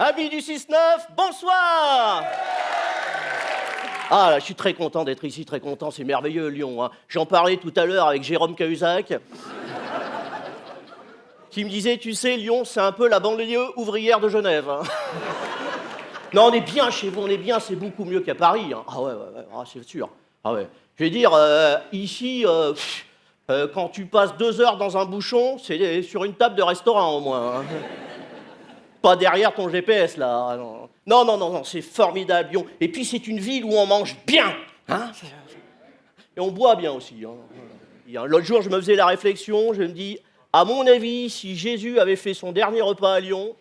Amis du 6-9, bonsoir. Ah là, je suis très content d'être ici, très content, c'est merveilleux Lyon. Hein. J'en parlais tout à l'heure avec Jérôme Cahuzac, qui me disait, tu sais, Lyon, c'est un peu la banlieue ouvrière de Genève. Hein. Non, on est bien chez vous, on est bien, c'est beaucoup mieux qu'à Paris. Hein. Ah ouais, ah, c'est sûr. Ah ouais. Je vais dire, ici, quand tu passes 2 heures dans un bouchon, c'est sur une table de restaurant au moins. Hein. Pas derrière ton GPS, là. Non, c'est formidable, Lyon. Et puis, c'est une ville où on mange bien. Hein, et on boit bien aussi. Hein. L'autre jour, je me faisais la réflexion, je me dis, à mon avis, si Jésus avait fait son dernier repas à Lyon,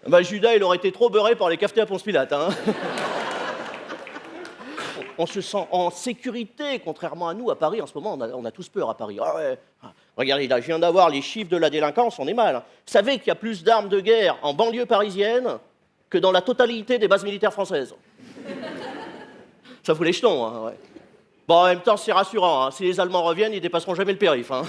bah, Judas, il aurait été trop beurré par les cafetés à Ponce Pilate. Hein. On se sent en sécurité, contrairement à nous, à Paris. En ce moment, on a tous peur à Paris. Ah ouais. Regardez, là, je viens d'avoir les chiffres de la délinquance, on est mal. Hein. Vous savez qu'il y a plus d'armes de guerre en banlieue parisienne que dans la totalité des bases militaires françaises. Ça fout les jetons, hein, ouais. Bon, en même temps, c'est rassurant. Hein. Si les Allemands reviennent, ils dépasseront jamais le périph'. Hein.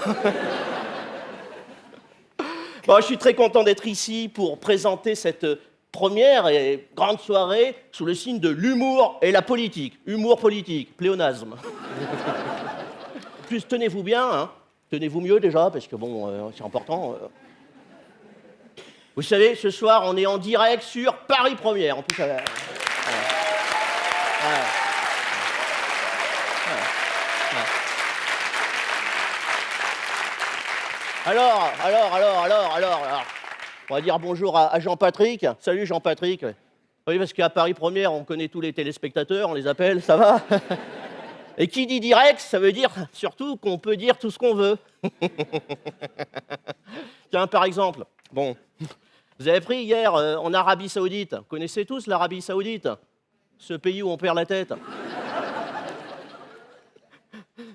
Bon, je suis très content d'être ici pour présenter cette première et grande soirée sous le signe de l'humour et la politique. Humour politique, pléonasme. En plus, tenez-vous bien, hein. Tenez-vous mieux déjà, parce que bon, c'est important. Vous savez, ce soir, on est en direct sur Paris Première. En plus, Alors, on va dire bonjour à Jean-Patrick. Salut Jean-Patrick. Oui, parce qu'à Paris Première, on connaît tous les téléspectateurs, on les appelle, ça va? Et qui dit direct, ça veut dire surtout qu'on peut dire tout ce qu'on veut. Tiens, par exemple, bon, vous avez pris hier en Arabie Saoudite. Vous connaissez tous l'Arabie Saoudite? Ce pays où on perd la tête.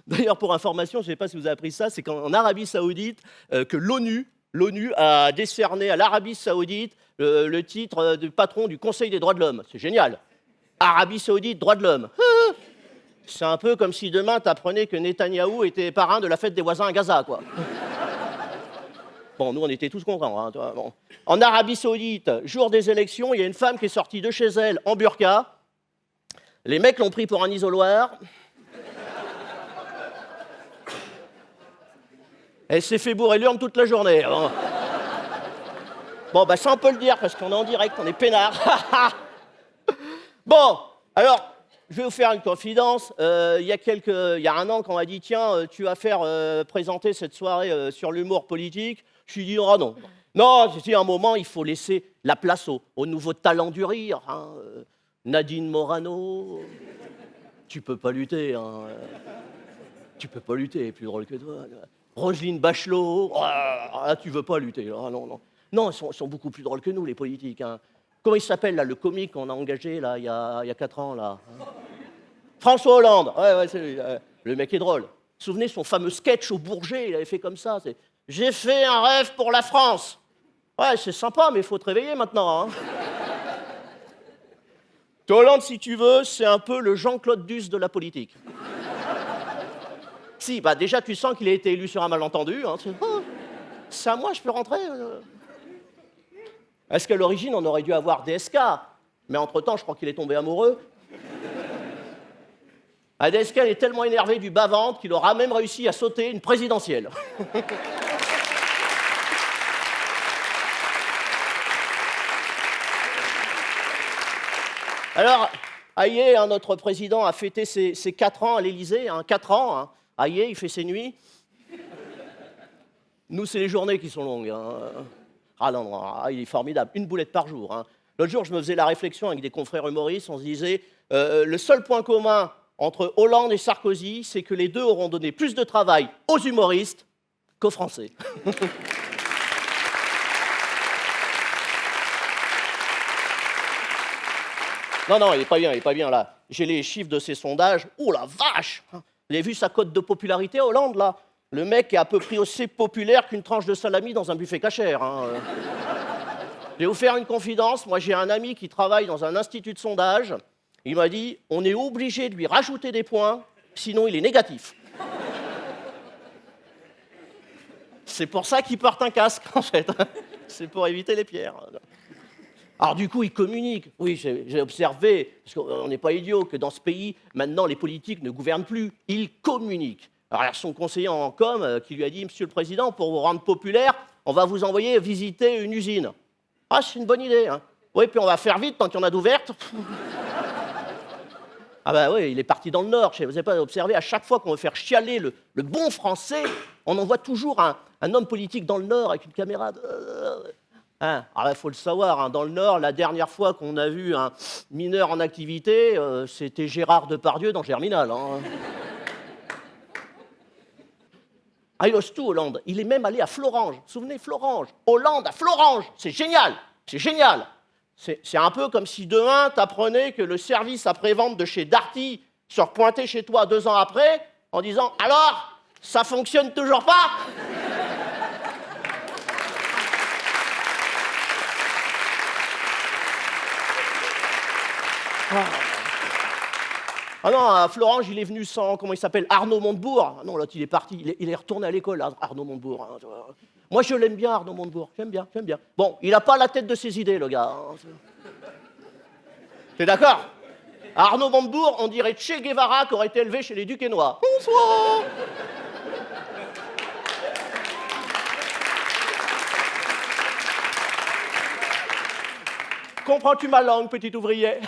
D'ailleurs, pour information, je ne sais pas si vous avez appris ça, c'est qu'en Arabie Saoudite, que l'ONU a décerné à l'Arabie Saoudite le titre de patron du Conseil des droits de l'homme. C'est génial. Arabie Saoudite, droits de l'homme. C'est un peu comme si demain, tu apprenais que Netanyahou était parrain de la fête des voisins à Gaza, quoi. Bon, nous, on était tous contents. Hein, bon. En Arabie Saoudite, jour des élections, il y a une femme qui est sortie de chez elle en burqa. Les mecs l'ont pris pour un isoloir. Elle s'est fait bourrer l'urne toute la journée. Bon, bah ça on peut le dire, parce qu'on est en direct, on est peinard. Bon, alors, je vais vous faire une confidence. Il y a un an, quand on m'a dit, tiens, tu vas faire présenter cette soirée sur l'humour politique, je me suis dit, oh non. Non, j'ai dit, à un moment, il faut laisser la place aux nouveaux talents du rire. Hein. Nadine Morano, tu peux pas lutter. Hein. Tu peux pas lutter, elle est plus drôle que toi. Roselyne Bachelot, tu veux pas lutter. Non. Non, ils sont beaucoup plus drôles que nous, les politiques. Hein. Comment il s'appelle, là, le comique qu'on a engagé, là, il y a 4 ans, là hein. François Hollande. Ouais, c'est lui. Le mec est drôle. Vous vous souvenez, son fameux sketch au Bourget, il avait fait comme ça. C'est « J'ai fait un rêve pour la France ». Ouais, c'est sympa, mais il faut te réveiller maintenant. Hein. Hollande, si tu veux, c'est un peu le Jean-Claude Duss de la politique. Si, bah déjà, tu sens qu'il a été élu sur un malentendu. Hein. C'est à moi, je peux rentrer. Est-ce qu'à l'origine, on aurait dû avoir DSK? Mais entre-temps, je crois qu'il est tombé amoureux. DSK est tellement énervé du bas-ventre qu'il aura même réussi à sauter une présidentielle. Alors, Hayé, hein, notre président, a fêté ses 4 ans à l'Élysée. Hein, 4 ans, hein. Hayé, il fait ses nuits. Nous, c'est les journées qui sont longues. Hein. Ah non, il est formidable. Une boulette par jour. Hein. L'autre jour, je me faisais la réflexion avec des confrères humoristes. On se disait, le seul point commun entre Hollande et Sarkozy, c'est que les deux auront donné plus de travail aux humoristes qu'aux Français. Non, il est pas bien, là. J'ai les chiffres de ces sondages. Oh la vache! Vous avez vu sa cote de popularité, Hollande, là? Le mec est à peu près aussi populaire qu'une tranche de salami dans un buffet cachère. Hein. Je vais vous faire une confidence. Moi, j'ai un ami qui travaille dans un institut de sondage. Il m'a dit, on est obligé de lui rajouter des points, sinon il est négatif. C'est pour ça qu'il porte un casque, en fait. C'est pour éviter les pierres. Alors du coup, ils communiquent. Oui, j'ai observé, parce qu'on n'est pas idiot, que dans ce pays, maintenant, les politiques ne gouvernent plus. Ils communiquent. Alors il y a son conseiller en com qui lui a dit, Monsieur le Président, pour vous rendre populaire, on va vous envoyer visiter une usine. Ah, c'est une bonne idée. Hein. Oui, puis on va faire vite tant qu'il y en a d'ouvertes. Ah bah oui, il est parti dans le Nord. Vous n'avez pas observé, à chaque fois qu'on veut faire chialer le bon français, on envoie toujours un homme politique dans le Nord avec une caméra. Hein, alors il faut le savoir, hein, dans le Nord, la dernière fois qu'on a vu un mineur en activité, c'était Gérard Depardieu dans Germinal. Hein. Ah, il ose tout, Hollande. Il est même allé à Florange. Vous vous souvenez, Florange. Hollande à Florange. C'est génial. C'est génial. C'est un peu comme si demain, tu apprenais que le service après-vente de chez Darty se repointait chez toi 2 ans après en disant « Alors, ça fonctionne toujours pas ?» Ah non, à Florange, il est venu sans, comment il s'appelle, Arnaud Montebourg. Ah non, l'autre, il est parti, il est retourné à l'école, Arnaud Montebourg. Hein, moi, je l'aime bien, Arnaud Montebourg, j'aime bien. Bon, il n'a pas la tête de ses idées, le gars. Hein. T'es d'accord? Arnaud Montebourg, on dirait Che Guevara qui aurait été élevé chez les Duquesnois. Bonsoir. Comprends-tu ma langue, petit ouvrier?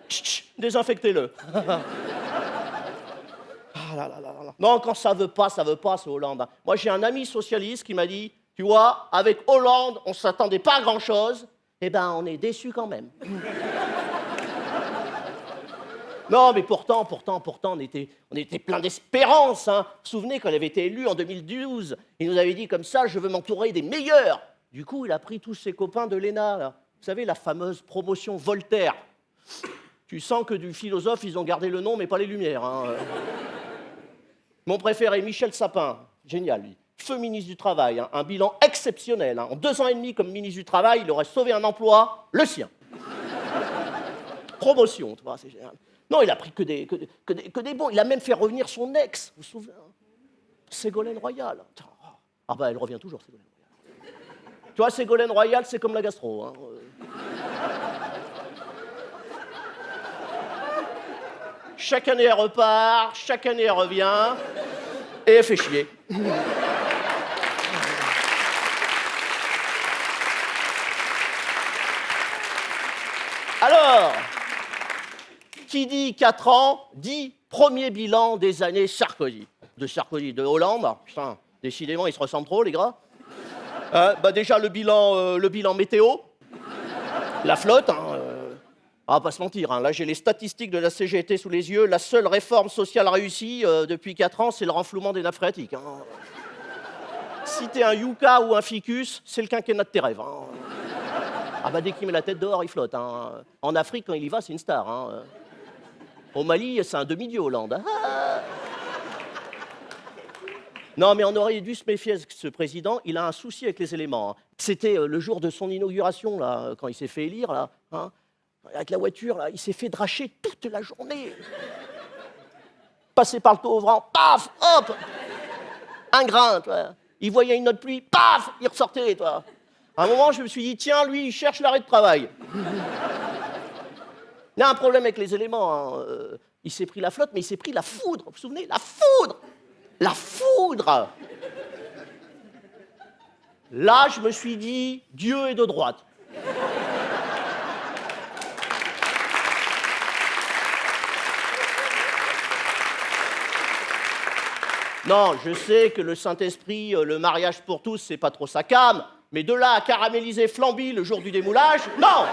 Chut, désinfectez-le. Ah là là là là. Non, quand ça veut pas, c'est Hollande. Moi, j'ai un ami socialiste qui m'a dit, tu vois, avec Hollande, on ne s'attendait pas à grand-chose. Eh ben, on est déçus quand même. Non, mais pourtant, on était plein d'espérance. Hein. Vous vous souvenez, quand il avait été élu en 2012, il nous avait dit comme ça, je veux m'entourer des meilleurs. Du coup, il a pris tous ses copains de l'ENA, là. Vous savez, la fameuse promotion Voltaire. Tu sens que du philosophe, ils ont gardé le nom, mais pas les lumières. Hein. Mon préféré, Michel Sapin. Génial, lui. Feu ministre du Travail, hein. Un bilan exceptionnel. Hein. En 2 ans et demi comme ministre du Travail, il aurait sauvé un emploi, le sien. Promotion, tu vois, c'est génial. Non, il a pris que des bons. Il a même fait revenir son ex, vous vous souvenez, hein. Ségolène Royal. Ah ben, elle revient toujours, Ségolène Royal. Tu vois, Ségolène Royal, c'est comme la gastro. Hein. Chaque année, elle repart, chaque année, elle revient, et elle fait chier. Alors, qui dit 4 ans, dit premier bilan des années Sarkozy. De Hollande, putain, décidément, ils se ressemblent trop, les gars. Déjà, le bilan météo, la flotte, hein, on va pas se mentir, hein, là j'ai les statistiques de la CGT sous les yeux, la seule réforme sociale réussie depuis 4 ans, c'est le renflouement des nappes phréatiques. Hein. Si t'es un Yucca ou un ficus, c'est le quinquennat de tes rêves. Hein. Ah bah dès qu'il met la tête dehors, il flotte. Hein. En Afrique, quand il y va, c'est une star. Hein. Au Mali, c'est un demi-dieu, Hollande. Ah. Non, mais on aurait dû se méfier de ce président, il a un souci avec les éléments. Hein. C'était le jour de son inauguration, là, quand il s'est fait élire, là. Hein. Avec la voiture, là, il s'est fait dracher toute la journée. Passé par le taux ouvrant, paf, hop, un grain, toi. Il voyait une note pluie, paf, il ressortait, toi. À un moment, je me suis dit, tiens, lui, il cherche l'arrêt de travail. Il a un problème avec les éléments. Hein. Il s'est pris la flotte, mais il s'est pris la foudre. Vous vous souvenez? La foudre. La foudre. Là, je me suis dit, Dieu est de droite. Non, je sais que le Saint-Esprit, le mariage pour tous, c'est pas trop sa came, mais de là à caraméliser Flamby le jour du démoulage, non.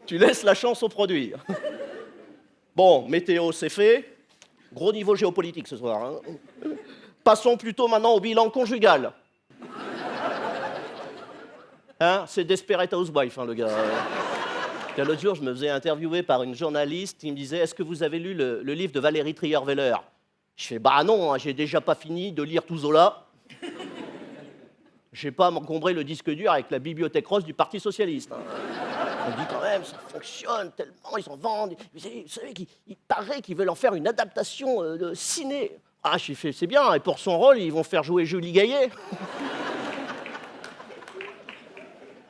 Tu laisses la chance au produit. Bon, météo, c'est fait. Gros niveau géopolitique ce soir. Hein. Passons plutôt maintenant au bilan conjugal. Hein, c'est Desperate Housewife, hein, le gars. L'autre jour, je me faisais interviewer par une journaliste qui me disait « Est-ce que vous avez lu le livre de Valérie Trierweiler ?» Je fais « Bah non, hein, j'ai déjà pas fini de lire tout Zola. J'ai pas m'encombrer le disque dur avec la bibliothèque rose du Parti Socialiste. Hein. » On dit quand même, ça fonctionne tellement, ils en vendent. Vous savez qu'il paraît qu'ils veulent en faire une adaptation de ciné. Ah, j'ai fait, c'est bien, et pour son rôle, ils vont faire jouer Julie Gaillet.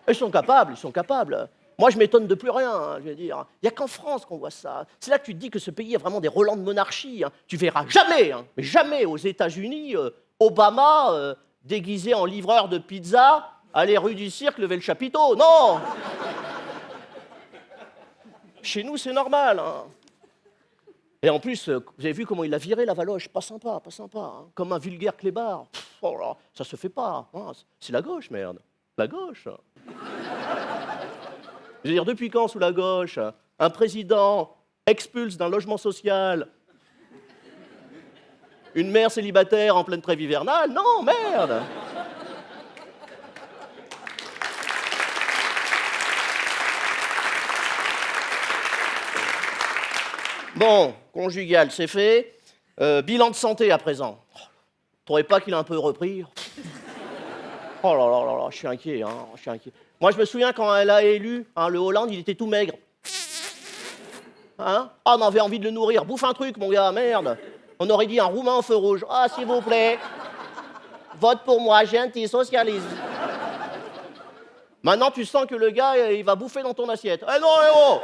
Ils sont capables, ils sont capables. Moi, je m'étonne de plus rien, hein, je veux dire. Il n'y a qu'en France qu'on voit ça. C'est là que tu te dis que ce pays a vraiment des relents de monarchie. Hein. Tu verras jamais, hein, mais jamais aux États-Unis, Obama, déguisé en livreur de pizza, aller rue du Cirque, lever le chapiteau. Non. Chez nous, c'est normal. Hein. Et en plus, vous avez vu comment il a viré la Valoche. Pas sympa, pas sympa. Hein. Comme un vulgaire clébard. Oh là, ça se fait pas. Hein. C'est la gauche, merde. La gauche. Je veux dire, depuis quand, sous la gauche, un président expulse d'un logement social une mère célibataire en pleine trêve hivernale? Non, merde. Bon, conjugal, c'est fait. Bilan de santé à présent. Trouvez pas qu'il a un peu repris? Oh là là là là, je suis inquiet, hein, je suis inquiet. Moi, je me souviens quand elle a élu, hein, le Hollande, il était tout maigre. Hein? Ah, on avait envie de le nourrir. Bouffe un truc, mon gars, merde. On aurait dit un roumain au feu rouge. Ah, s'il vous plaît, vote pour moi, j'ai anti-socialisme. Maintenant, tu sens que le gars, il va bouffer dans ton assiette. Eh non, eh oh!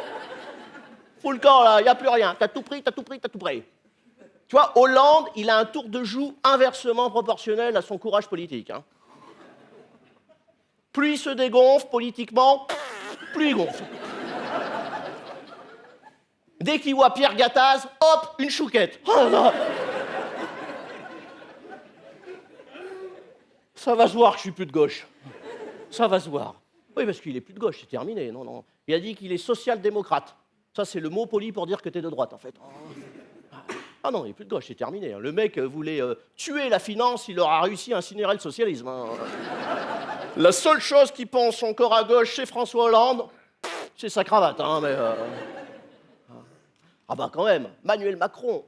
Fous le camp, là, il n'y a plus rien. T'as tout pris, t'as tout pris, t'as tout pris. Tu vois, Hollande, il a un tour de joue inversement proportionnel à son courage politique. Hein. Plus il se dégonfle politiquement, plus il gonfle. Dès qu'il voit Pierre Gattaz, hop, une chouquette. Oh, non. Ça va se voir que je suis plus de gauche. Ça va se voir. Oui, parce qu'il est plus de gauche, c'est terminé. Non, non. Il a dit qu'il est social-démocrate. Ça, c'est le mot poli pour dire que t'es de droite, en fait. Ah non, il est plus de gauche, c'est terminé. Le mec voulait tuer la finance, il aura réussi à incinérer le socialisme. Hein. La seule chose qui pense encore à gauche chez François Hollande, c'est sa cravate. Hein, mais, Ah bah quand même, Emmanuel Macron,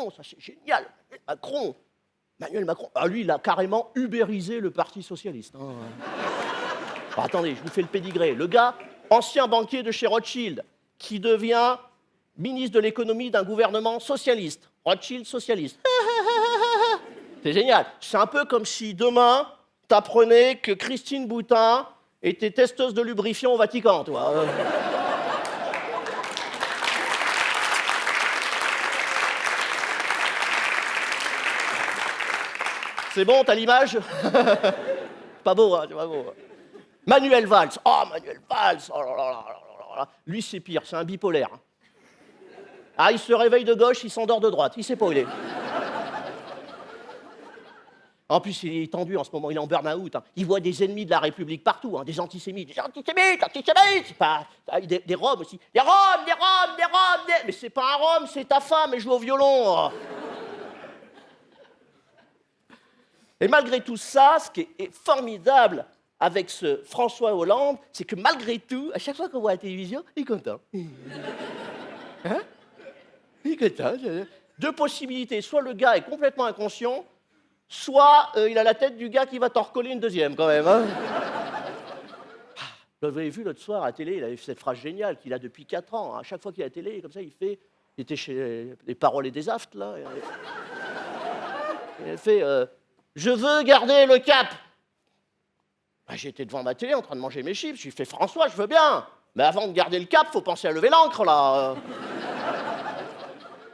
ça c'est génial. Emmanuel Macron, ah lui, il a carrément ubérisé le Parti socialiste. Hein. Bah, attendez, je vous fais le pédigré. Le gars, ancien banquier de chez Rothschild, qui devient ministre de l'économie d'un gouvernement socialiste. Rothschild socialiste. C'est génial. C'est un peu comme si demain, t'apprenais que Christine Boutin était testeuse de lubrifiant au Vatican, toi. C'est bon, t'as l'image? Pas beau, hein, c'est pas beau. Manuel Valls. Oh, Manuel Valls. Oh là là là là là. Lui, c'est pire, c'est un bipolaire. Ah, il se réveille de gauche, il s'endort de droite. Il sait pas où il est. En plus, il est tendu en ce moment, il est en burn-out. Hein. Il voit des ennemis de la République partout, hein, des antisémites. Des antisémites. Pas, des Roms aussi. Des Roms. Mais c'est pas un Rome, c'est ta femme, elle joue au violon. Et malgré tout ça, ce qui est formidable avec ce François Hollande, c'est que malgré tout, à chaque fois qu'on voit la télévision, il est content. Hein? Il est content. Deux possibilités. Soit le gars est complètement inconscient, soit il a la tête du gars qui va t'en recoller une deuxième, quand même. Hein. Vous l'avez vu l'autre soir à la télé, il avait fait cette phrase géniale qu'il a depuis 4 ans. À chaque fois qu'il est à la télé, comme ça, il était chez les Paroles et des Aftes, là. Il a fait je veux garder le cap. Ben, j'étais devant ma télé en train de manger mes chips. Je lui ai fait François, je veux bien. Mais avant de garder le cap, faut penser à lever l'ancre, là.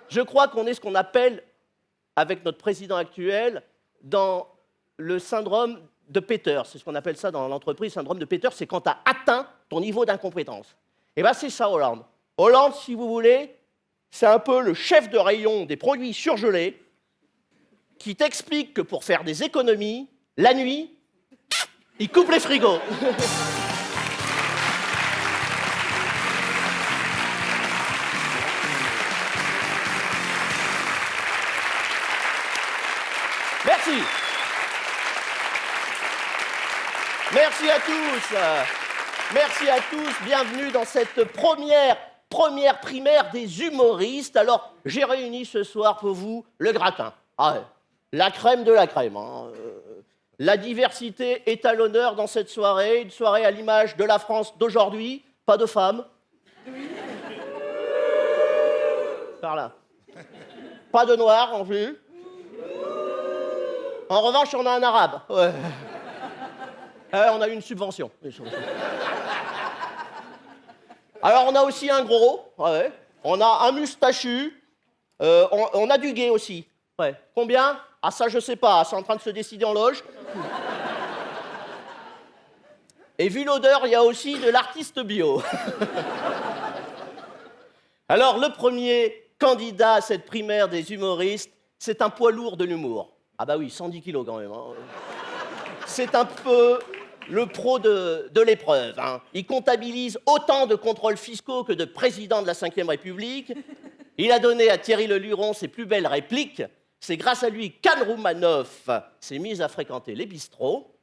Je crois qu'on est ce qu'on appelle, avec notre président actuel, dans le syndrome de Peters. C'est ce qu'on appelle ça dans l'entreprise, syndrome de Peters, c'est quand tu as atteint ton niveau d'incompétence. Et bien, c'est ça, Hollande. Hollande, si vous voulez, c'est un peu le chef de rayon des produits surgelés qui t'explique que pour faire des économies, la nuit, il coupe les frigos. Merci. Merci à tous. Merci à tous. Bienvenue dans cette première primaire des humoristes. Alors, j'ai réuni ce soir pour vous le gratin. Ah ouais. La crème de la crème. Hein. La diversité est à l'honneur dans cette soirée. Une soirée à l'image de la France d'aujourd'hui. Pas de femmes. Par là. Pas de noirs en plus. En revanche, on a un arabe. Ouais. On a eu une subvention. Alors, on a aussi un gros. Ouais. On a un moustachu. On a du gay aussi. Ouais. Combien? Ah, ça, je sais pas. C'est en train de se décider en loge. Et vu l'odeur, il y a aussi de l'artiste bio. Alors, le premier candidat à cette primaire des humoristes, c'est un poids lourd de l'humour. Ah bah oui, 110 kilos quand même. Hein. C'est un peu le pro de l'épreuve. Hein. Il comptabilise autant de contrôles fiscaux que de président de la Ve République. Il a donné à Thierry Leluron ses plus belles répliques. C'est grâce à lui qu'Anne Roumanoff s'est mise à fréquenter les bistrots.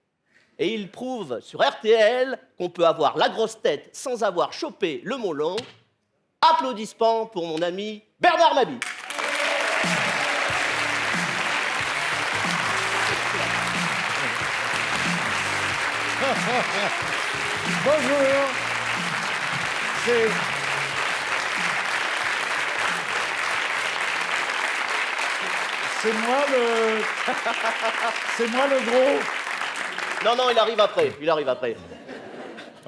Et il prouve sur RTL qu'on peut avoir la grosse tête sans avoir chopé le molon. Applaudissements pour mon ami Bernard Mabie. Bonjour. C'est moi le gros. Non, il arrive après.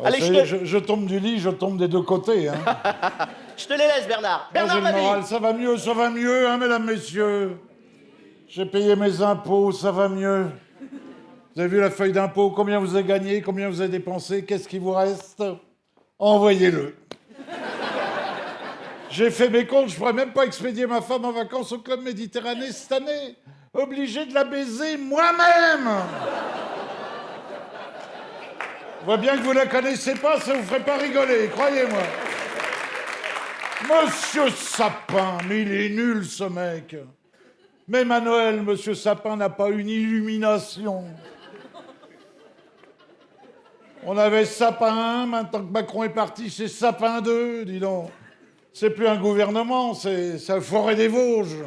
Allez, je tombe du lit, je tombe des deux côtés. Hein. Je te les laisse, Bernard. Bernard Moi, j'ai le moral, Mabie. ça va mieux, hein, mesdames, messieurs. J'ai payé mes impôts, ça va mieux. Vous avez vu la feuille d'impôt, combien vous avez gagné, combien vous avez dépensé, qu'est-ce qui vous reste? Envoyez-le. J'ai fait mes comptes, je pourrais même pas expédier ma femme en vacances au Club Méditerranée cette année. Obligé de la baiser moi-même. Je vois bien que vous la connaissez pas, ça vous ferait pas rigoler, croyez-moi. Monsieur Sapin, mais il est nul ce mec. Même à Noël, Monsieur Sapin n'a pas une illumination. On avait Sapin 1, maintenant que Macron est parti, c'est Sapin 2, dis donc. C'est plus un gouvernement, c'est la forêt des Vosges.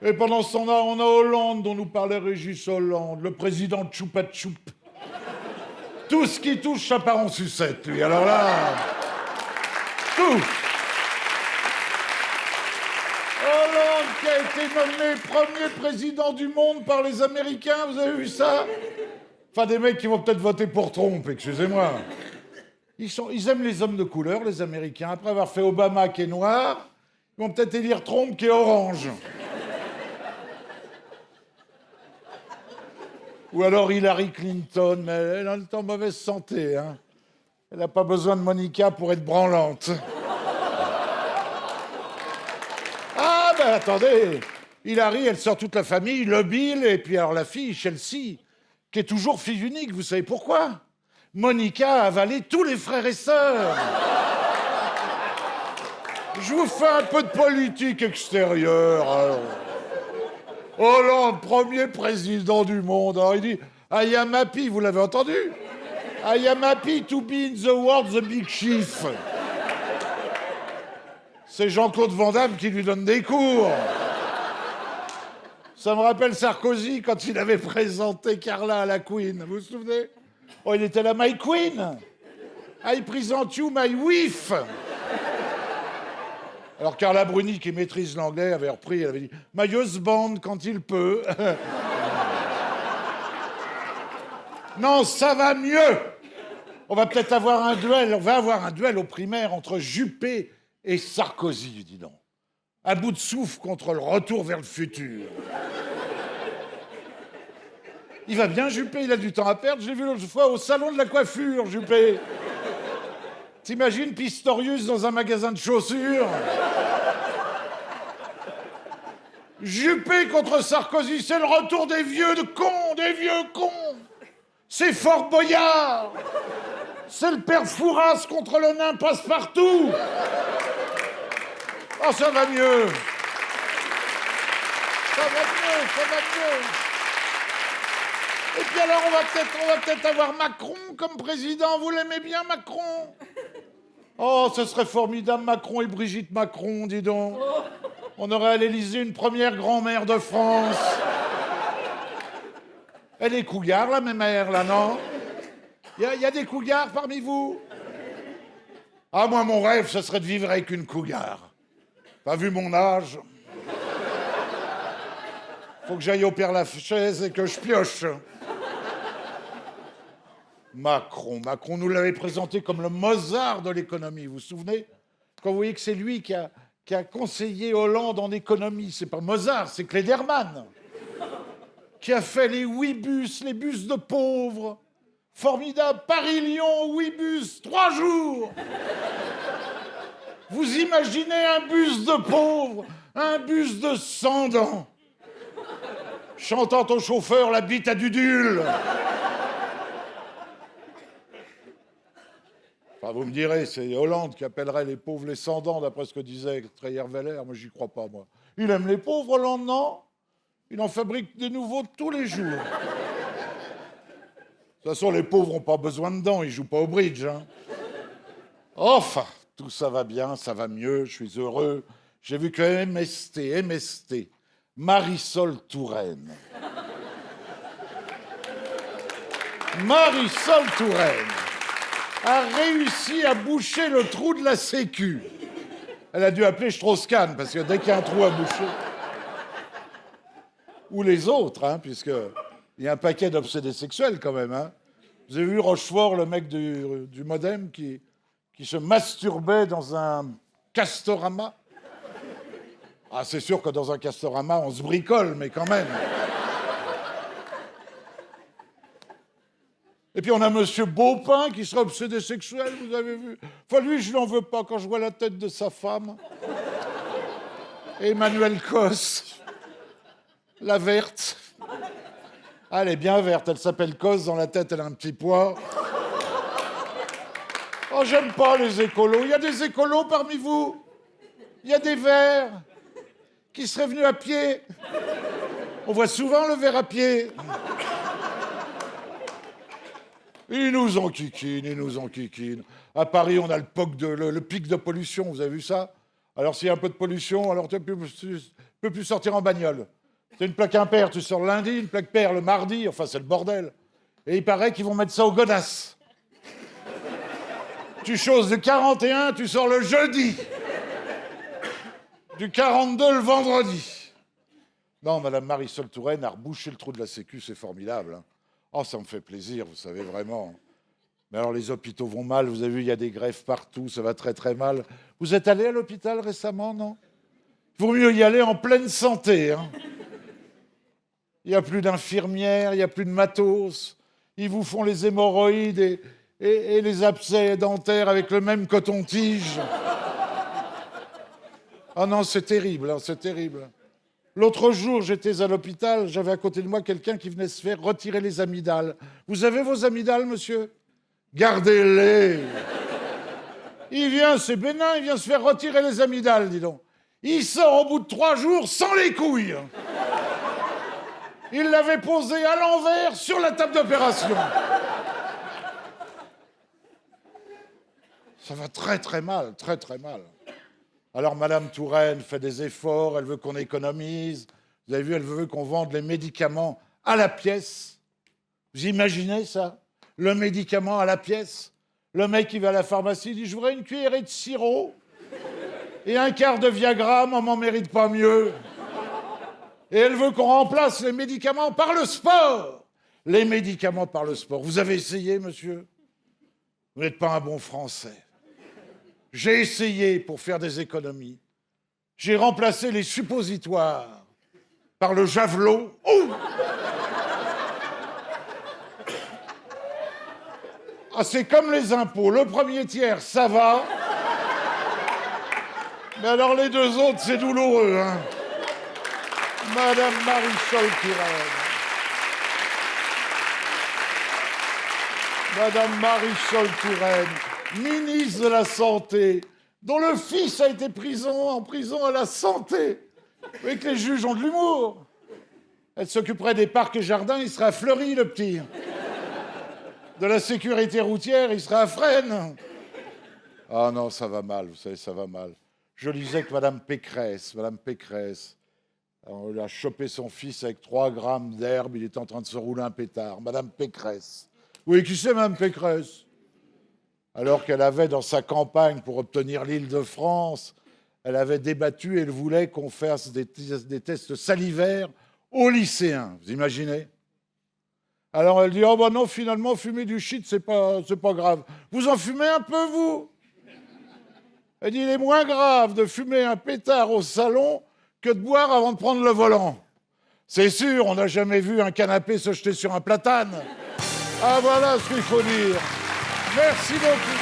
Et pendant ce temps-là, on a Hollande, dont nous parlait Régis Hollande, le président de Choupa Choup. Tout ce qui touche, ça part en sucette, lui. Alors là, tout. Hollande qui a été nommé premier président du monde par les Américains, vous avez vu ça? Enfin, des mecs qui vont peut-être voter pour Trump, excusez-moi. Ils aiment les hommes de couleur, les Américains. Après avoir fait Obama qui est noir, ils vont peut-être élire Trump qui est orange. Ou alors Hillary Clinton, mais elle est en mauvaise santé. Hein. Elle n'a pas besoin de Monica pour être branlante. Ah, ben attendez, Hillary, elle sort toute la famille, le Bill, et puis alors la fille, Chelsea, qui est toujours fille unique, vous savez pourquoi? Monica a avalé tous les frères et sœurs. Je vous fais un peu de politique extérieure, alors. Hollande, premier président du monde. Alors il dit, I am happy, vous l'avez entendu? I am happy to be in the world the big chief. C'est Jean-Claude Van Damme qui lui donne des cours. Ça me rappelle Sarkozy quand il avait présenté Carla à la Queen. Vous vous souvenez? Oh, il était là, my Queen. I present you my wife. Alors Carla Bruni, qui maîtrise l'anglais, avait repris, elle avait dit « My husband, quand il peut. » Non, ça va mieux. On va peut-être avoir un duel, aux primaires entre Juppé et Sarkozy, dis donc. À bout de souffle contre le retour vers le futur. Il va bien, Juppé, il a du temps à perdre. Je l'ai vu l'autre fois au salon de la coiffure, Juppé. T'imagines Pistorius dans un magasin de chaussures? Juppé contre Sarkozy, c'est le retour des vieux cons. C'est Fort Boyard. C'est le père Fouras contre le nain Passe-Partout. Oh, ça va mieux. Ça va mieux. Et puis alors, on va peut-être avoir Macron comme président. Vous l'aimez bien, Macron? Oh, ce serait formidable, Macron et Brigitte Macron, dis donc. On aurait à l'Élysée une première grand-mère de France. Elle est cougar, la mémère, là, non? Il y a des cougars parmi vous? Ah, moi, mon rêve, ce serait de vivre avec une cougar. Pas vu mon âge. Faut que j'aille au Père-Lachaise et que je pioche. Macron, nous l'avait présenté comme le Mozart de l'économie, vous vous souvenez? Quand vous voyez que c'est lui qui a conseillé Hollande en économie, c'est pas Mozart, c'est Klederman, qui a fait les 8 bus, les bus de pauvres. Formidable, Paris-Lyon, 8 bus, 3 jours. Vous imaginez un bus de pauvres, un bus de 100 dents, chantant au chauffeur la bite à Dudule. Enfin, vous me direz, c'est Hollande qui appellerait les pauvres les sans dents, d'après ce que disait Treyer-Veller. Moi, j'y crois pas, moi. Il aime les pauvres, Hollande, non? Il en fabrique de nouveaux tous les jours. De toute façon, les pauvres n'ont pas besoin de dents, ils jouent pas au bridge. Hein. Enfin, tout ça va bien, ça va mieux, je suis heureux. J'ai vu que MST, Marisol Touraine. Marisol Touraine a réussi à boucher le trou de la Sécu. Elle a dû appeler Strauss-Kahn, parce que dès qu'il y a un trou à boucher... Ou les autres, hein, puisqu'il y a un paquet d'obsédés sexuels quand même. Hein. Vous avez vu Rochefort, le mec du Modem, qui se masturbait dans un Castorama? Ah, c'est sûr que dans un Castorama, on se bricole, mais quand même. Et puis on a Monsieur Beaupin qui serait obsédé sexuel, vous avez vu? Enfin, lui, je n'en veux pas quand je vois la tête de sa femme. Emmanuel Cos. La verte. Ah, elle est bien verte, elle s'appelle Cos, dans la tête elle a un petit pois. Oh, j'aime pas les écolos. Il y a des écolos parmi vous? Il y a des verts qui seraient venus à pied? On voit souvent le vert à pied. Ils nous enquiquinent. À Paris, on a le pic de pollution, vous avez vu ça? Alors s'il y a un peu de pollution, alors tu ne peux plus sortir en bagnole. C'est une plaque impaire, tu sors le lundi, une plaque paire le mardi, enfin c'est le bordel. Et il paraît qu'ils vont mettre ça au godasses. Tu choses du 41, tu sors le jeudi. Du 42 le vendredi. Non, Madame Marisol Touraine a rebouché le trou de la Sécu, c'est formidable. Hein. Oh, ça me fait plaisir, vous savez, vraiment. Mais alors les hôpitaux vont mal, vous avez vu, il y a des grèves partout, ça va très très mal. Vous êtes allé à l'hôpital récemment, non? Il vaut mieux y aller en pleine santé, hein. Il n'y a plus d'infirmières, il n'y a plus de matos. Ils vous font les hémorroïdes et les abcès dentaires avec le même coton-tige. Ah non, c'est terrible, hein, c'est terrible. L'autre jour, j'étais à l'hôpital, j'avais à côté de moi quelqu'un qui venait se faire retirer les amygdales. Vous avez vos amygdales, monsieur? Gardez-les. Il vient, c'est bénin, il vient se faire retirer les amygdales, dis donc. Il sort au bout de 3 jours sans les couilles. Il l'avait posé à l'envers sur la table d'opération. Ça va très très mal, très très mal. Alors Madame Touraine fait des efforts, elle veut qu'on économise. Vous avez vu, elle veut qu'on vende les médicaments à la pièce. Vous imaginez ça? Le médicament à la pièce? Le mec qui va à la pharmacie dit « Je voudrais une cuillerée de sirop et un quart de Viagra, maman mérite pas mieux. » Et elle veut qu'on remplace les médicaments par le sport. Les médicaments par le sport. Vous avez essayé, monsieur? Vous n'êtes pas un bon Français. J'ai essayé pour faire des économies. J'ai remplacé les suppositoires par le javelot. Oh! Ah, c'est comme les impôts. Le premier tiers, ça va. Mais alors les 2 autres, c'est douloureux, hein. Madame Marisol Touraine. Madame Marisol Touraine, ministre de la Santé, dont le fils a été en prison à la santé. Vous voyez que les juges ont de l'humour. Elle s'occuperait des parcs et jardins, il serait à Fleury, le petit. De la sécurité routière, il serait à Fresnes. Ah non, ça va mal, vous savez, ça va mal. Je lisais que Madame Pécresse, on a chopé son fils avec 3 grammes d'herbe, il était en train de se rouler un pétard. Madame Pécresse. Oui, qui c'est, Madame Pécresse? Alors qu'elle avait, dans sa campagne pour obtenir l'Île-de-France, elle avait débattu et elle voulait qu'on fasse des tests salivaires aux lycéens, vous imaginez? Alors elle dit, oh bah non, finalement, fumer du shit, c'est pas grave. Vous en fumez un peu, vous? Elle dit, il est moins grave de fumer un pétard au salon que de boire avant de prendre le volant. C'est sûr, on n'a jamais vu un canapé se jeter sur un platane. Ah, voilà ce qu'il faut dire. Merci beaucoup.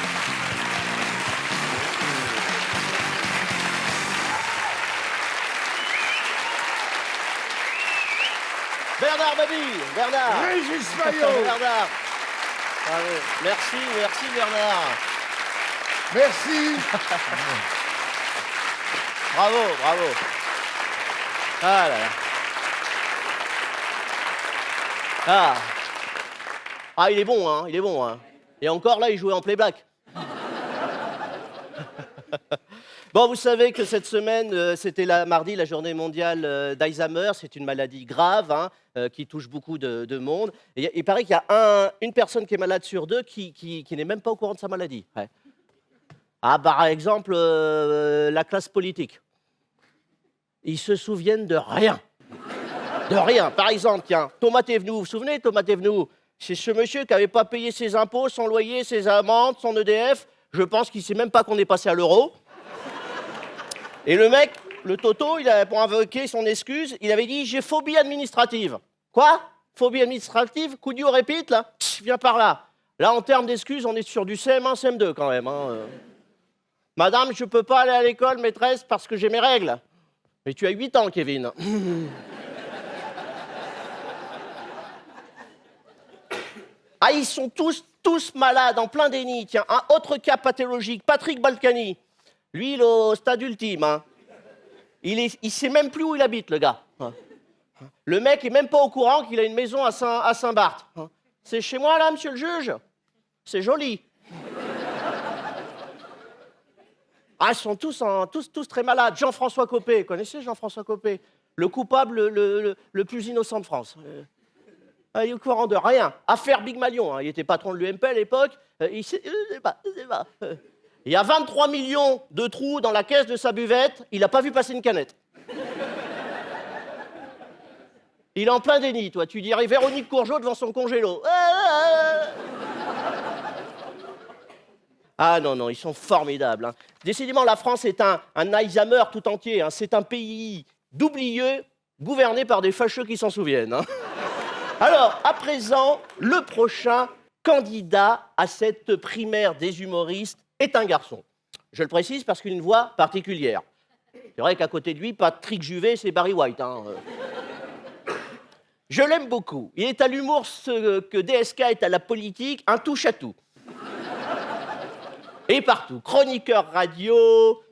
Bernard Mabille, Bernard. Régis Maillot. Bernard. Bravo. Merci Bernard. Merci. Bravo. Ah là là. Ah, il est bon, hein. Et encore là, il jouait en playback. Bon, vous savez que cette semaine, c'était mardi, la journée mondiale d'Alzheimer. C'est une maladie grave qui touche beaucoup de monde. Et il paraît qu'il y a une personne qui est malade sur deux qui n'est même pas au courant de sa maladie. Ouais. Ah, par exemple, la classe politique. Ils se souviennent de rien. De rien. Par exemple, tiens, Thomas Thévenoud, vous vous souvenez, Thomas Thévenoud? C'est ce monsieur qui n'avait pas payé ses impôts, son loyer, ses amendes, son EDF. Je pense qu'il ne sait même pas qu'on est passé à l'euro. Et le mec, le Toto, pour invoquer son excuse, il avait dit « j'ai phobie administrative ». Quoi? Phobie administrative? Could you repeat, là? Viens par là. Là, en termes d'excuses, on est sur du CM1, CM2 quand même. Madame, je ne peux pas aller à l'école, maîtresse, parce que j'ai mes règles. Mais tu as 8 ans, Kevin. Ah, ils sont tous malades, en plein déni. Tiens, un autre cas pathologique, Patrick Balkany. Lui, il est au stade ultime. Il sait même plus où il habite, le gars. Le mec est même pas au courant qu'il a une maison à Saint-Barth. C'est chez moi, là, monsieur le juge? C'est joli. Ah, ils sont tous très malades. Jean-François Copé, vous connaissez Jean-François Copé? Le coupable le plus innocent de France. Il est au courant de rien. Affaire Big Malion, il était patron de l'UMP à l'époque. Il sait pas. Il y a 23 millions de trous dans la caisse de sa buvette, il n'a pas vu passer une canette. Il est en plein déni, toi. Tu dirais Véronique Courgeot devant son congélo. Ah non, ils sont formidables. Décidément, la France est un Alzheimer tout entier. C'est un pays d'oublieux, gouverné par des fâcheux qui s'en souviennent. Alors, à présent, le prochain candidat à cette primaire des humoristes est un garçon. Je le précise parce qu'il a une voix particulière. C'est vrai qu'à côté de lui, Patrick Juvet, c'est Barry White. Je l'aime beaucoup. Il est à l'humour ce que DSK est à la politique, un touche-à-tout. Et partout. Chroniqueur radio,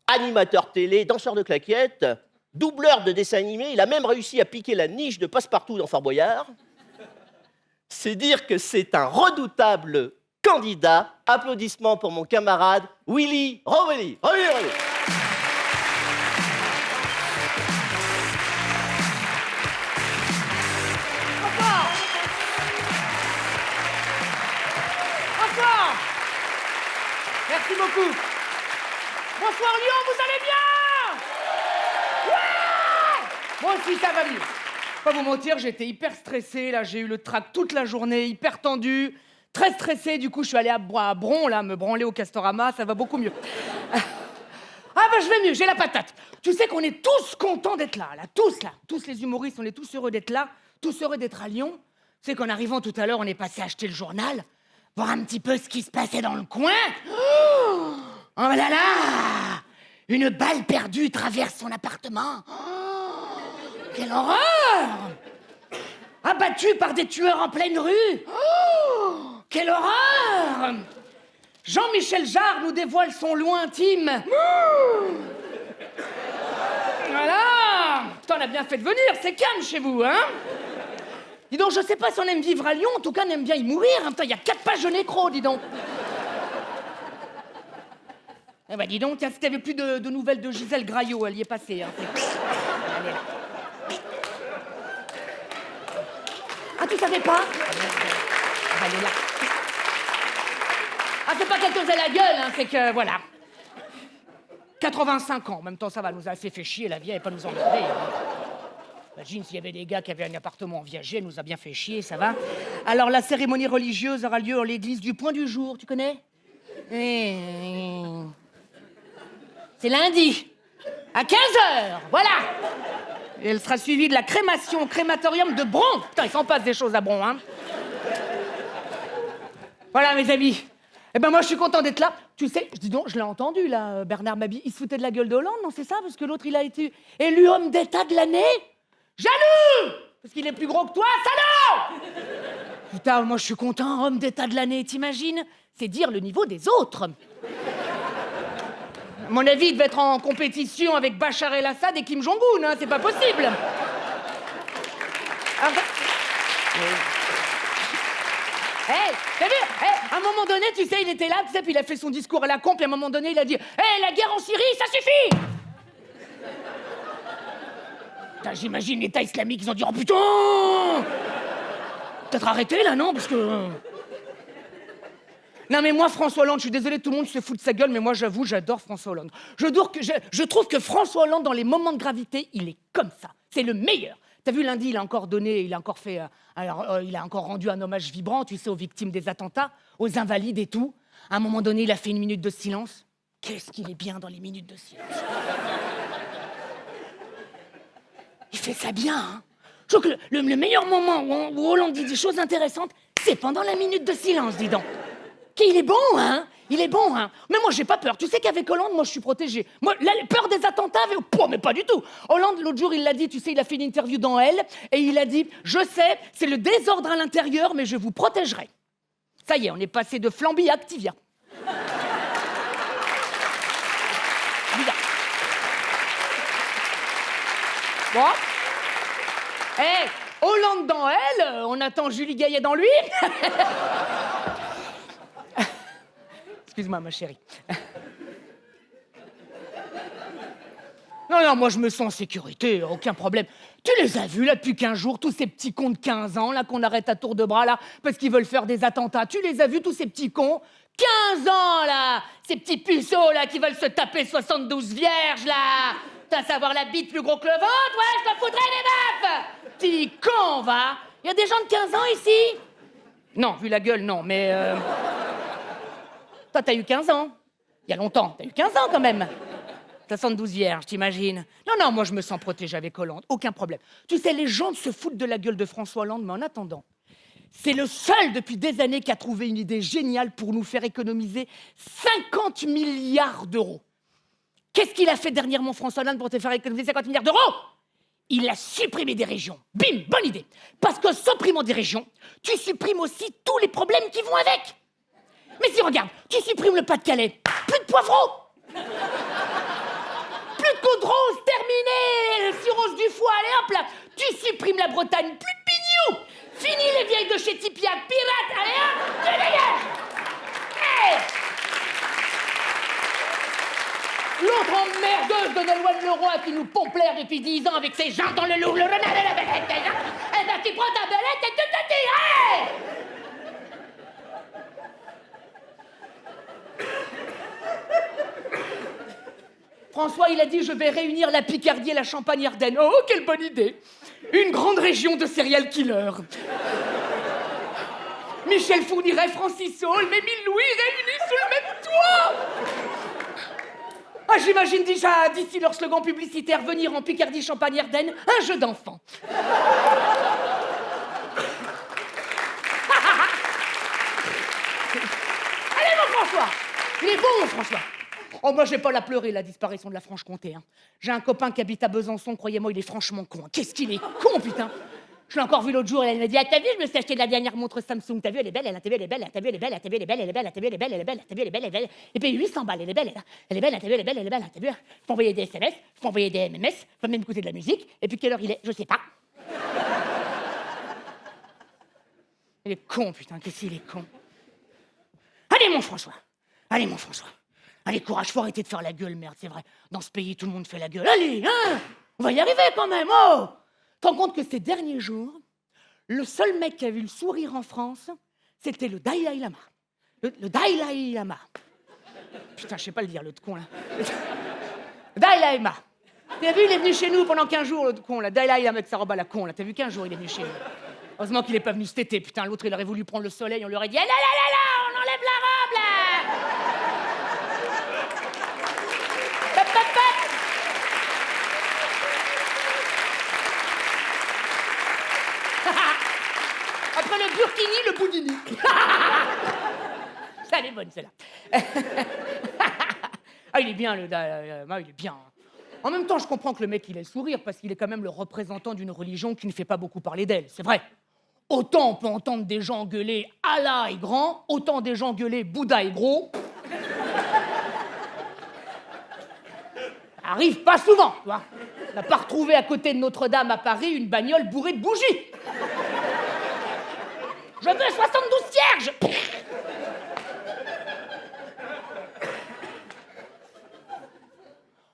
animateur télé, danseur de claquettes, doubleur de dessin animé. Il a même réussi à piquer la niche de Passepartout dans Fort Boyard. C'est dire que c'est un redoutable candidat. Applaudissements pour mon camarade Willy Rovelli. Bonsoir. Merci beaucoup. Bonsoir Lyon, vous allez bien? Ouais. Moi aussi, ça va mieux. Pas vous mentir, j'étais hyper stressé, là, j'ai eu le trac toute la journée, hyper tendu, très stressé, du coup je suis allé à Bron, là, me branler au Castorama, ça va beaucoup mieux. Ah bah je vais mieux, j'ai la patate. Tu sais qu'on est tous contents d'être là, tous les humoristes, on est tous heureux d'être là, tous heureux d'être à Lyon. Tu sais qu'en arrivant tout à l'heure, on est passé acheter le journal, voir un petit peu ce qui se passait dans le coin. Oh là là! Une balle perdue traverse son appartement. Oh, quelle horreur! Abattu par des tueurs en pleine rue. Oh, quelle horreur! Jean-Michel Jarre nous dévoile son lot intime. Oh, voilà! Putain, on a bien fait de venir, c'est calme chez vous, hein? Dis donc, je sais pas si on aime vivre à Lyon, en tout cas, on aime bien y mourir. Putain, il y a 4 pages de nécro, dis donc. Eh ben, dis donc, tiens, si t'avais plus de nouvelles de Gisèle Graillot, elle y est passée. Elle est là. Ah, tu savais pas? Elle est là. Ah, c'est pas qu'elle te faisait la gueule, c'est que, voilà. 85 ans, en même temps, ça va, nous a assez fait chier, la vieille, elle pas nous emmerder. Imagine s'il y avait des gars qui avaient un appartement en viager, elle nous a bien fait chier, ça va. Alors, la cérémonie religieuse aura lieu en l'église du Point du Jour, tu connais? C'est lundi, à 15h, voilà. Et elle sera suivie de la crémation au crématorium de Bron. Putain, il s'en passe des choses à Bron, hein. Voilà, mes amis. Eh ben moi, je suis content d'être là. Tu sais, dis donc, je l'ai entendu, là, Bernard Mabille. Il se foutait de la gueule de Hollande, non, c'est ça? Parce que l'autre, il a été élu homme d'État de l'année. Jaloux! Parce qu'il est plus gros que toi, salaud! Putain, moi, je suis content, homme d'État de l'année, t'imagines? C'est dire le niveau des autres. À mon avis, il devait être en compétition avec Bachar el-Assad et Kim Jong-un, hein, c'est pas possible. Hey, t'as vu? Hey, à un moment donné, tu sais, il était là, tu sais, puis il a fait son discours à la con, puis à un moment donné, il a dit « Hey, la guerre en Syrie, ça suffit !» Putain, j'imagine l'État islamique, ils ont dit « Oh putain !» Peut-être arrêter, là, non? Parce que... Non, mais moi, François Hollande, je suis désolé, tout le monde se fout de sa gueule, mais moi, j'avoue, j'adore François Hollande. Je trouve que François Hollande, dans les moments de gravité, il est comme ça. C'est le meilleur. T'as vu, lundi, il a encore donné, il a encore fait... il a encore rendu un hommage vibrant, tu sais, aux victimes des attentats, aux invalides et tout. À un moment donné, il a fait une minute de silence. Qu'est-ce qu'il est bien dans les minutes de silence. Il fait ça bien, hein. Je trouve que le meilleur moment où Hollande dit des choses intéressantes, c'est pendant la minute de silence, dis donc. Il est bon, hein? Il est bon, hein? Mais moi, j'ai pas peur. Tu sais qu'avec Hollande, moi, je suis protégé. Moi, la peur des attentats, mais pas du tout. Hollande, l'autre jour, il l'a dit, tu sais, il a fait une interview dans Elle, et il a dit, je sais, c'est le désordre à l'intérieur, mais je vous protégerai. Ça y est, on est passé de Flamby à Activia. Bizarre. Bon. Hey, Hollande dans Elle, on attend Julie Gaillet dans lui. Excuse-moi, ma chérie. Non, moi, je me sens en sécurité, aucun problème. Tu les as vus, là, depuis 15 jours, tous ces petits cons de 15 ans, là, qu'on arrête à tour de bras, là, parce qu'ils veulent faire des attentats. Tu les as vus, tous ces petits cons? 15 ans, là! Ces petits puceaux, là, qui veulent se taper 72 vierges, là! T'as savoir la bite plus gros que le ventre? Ouais, je te foutrais des meufs! Petit con, va! Y a des gens de 15 ans, ici? Non, vu la gueule, non, mais... Toi, t'as eu 15 ans. Il y a longtemps. T'as eu 15 ans, quand même. 72 vierges, t'imagines? Non, moi, je me sens protégée avec Hollande. Aucun problème. Tu sais, les gens se foutent de la gueule de François Hollande, mais en attendant, c'est le seul depuis des années qui a trouvé une idée géniale pour nous faire économiser 50 milliards d'euros. Qu'est-ce qu'il a fait dernièrement, François Hollande, pour te faire économiser 50 milliards d'euros? Il a supprimé des régions. Bim, bonne idée. Parce que supprimant des régions, tu supprimes aussi tous les problèmes qui vont avec. Mais si, regarde, tu supprimes le Pas-de-Calais, plus de poivrons, plus de côte rose, terminé, le cirrhose du foie, allez hop là, tu supprimes la Bretagne, plus de pignous, fini les vieilles de chez Tipiak, pirate, allez hop, tu dégages. Hey. L'autre emmerdeuse de Nolwenn Leroy qui nous pompe l'air depuis 10 ans avec ses gens dans le loup, le renard et la belette, eh ben tu prends ta belette et tu te dis, hey. François, il a dit, je vais réunir la Picardie et la Champagne-Ardenne. Oh, quelle bonne idée! Une grande région de serial killers. Michel Fourniret, Francis Saul, Émile Louis réunis sous le même toit! Ah, j'imagine déjà, d'ici leur slogan publicitaire, venir en Picardie, Champagne-Ardenne, un jeu d'enfant. Allez, mon François! Il est bon, mon François! Oh, moi, je vais pas la pleurer, la disparition de la Franche-Comté. Hein. J'ai un copain qui habite à Besançon, croyez-moi, il est franchement con. Qu'est-ce qu'il est con, putain! Je l'ai encore vu l'autre jour, elle m'a dit, ah, t'as vu, je me suis acheté de la dernière montre Samsung, t'as vu, elle est belle, t'as vu, elle est belle, t'as vu, elle est belle, t'as vu, elle est belle, elle est belle, t'as vu, elle est belle, elle est belle, t'as vu, elle est belle, elle est belle. Et puis 800 balles, elle est belle, elle est belle, t'as vu, elle est belle, elle est belle, t'as vu. Je peux envoyer des SMS, je peux envoyer des MMS, je peux même écouter de la musique, et puis quelle heure il est, je sais pas. Il est con, putain, qu'est-ce qu'il est con. Allez, mon François! Allez, mon François! Allez, courage, faut arrêter de faire la gueule, merde, c'est vrai. Dans ce pays, tout le monde fait la gueule. Allez, hein! On va y arriver quand même, oh! Tu te rends compte que ces derniers jours, le seul mec qui a vu le sourire en France, c'était le Dalai Lama. Le Dalai Lama. Putain, je sais pas le dire, l'autre con, là. Le Dalai Lama. T'as vu, il est venu chez nous pendant 15 jours, l'autre con, là. Dalai Lama avec sa robe à la con, là. T'as vu, 15 jours, il est venu chez nous. Heureusement qu'il est pas venu cet été, putain. L'autre, il aurait voulu prendre le soleil, on lui aurait dit, ah là là là là, on enlève la robe, là. Hop, hop, hop. Après le burkini, le boudini. Ça, elle est bonne, celle-là. Ah, il est bien, il est bien. En même temps, je comprends que le mec, il ait le sourire, parce qu'il est quand même le représentant d'une religion qui ne fait pas beaucoup parler d'elle, c'est vrai. Autant on peut entendre des gens gueuler Allah est grand, autant des gens gueuler Bouddha est gros. Ça arrive pas souvent, tu vois. On n'a pas retrouvé à côté de Notre-Dame à Paris une bagnole bourrée de bougies. Je veux 72 cierges.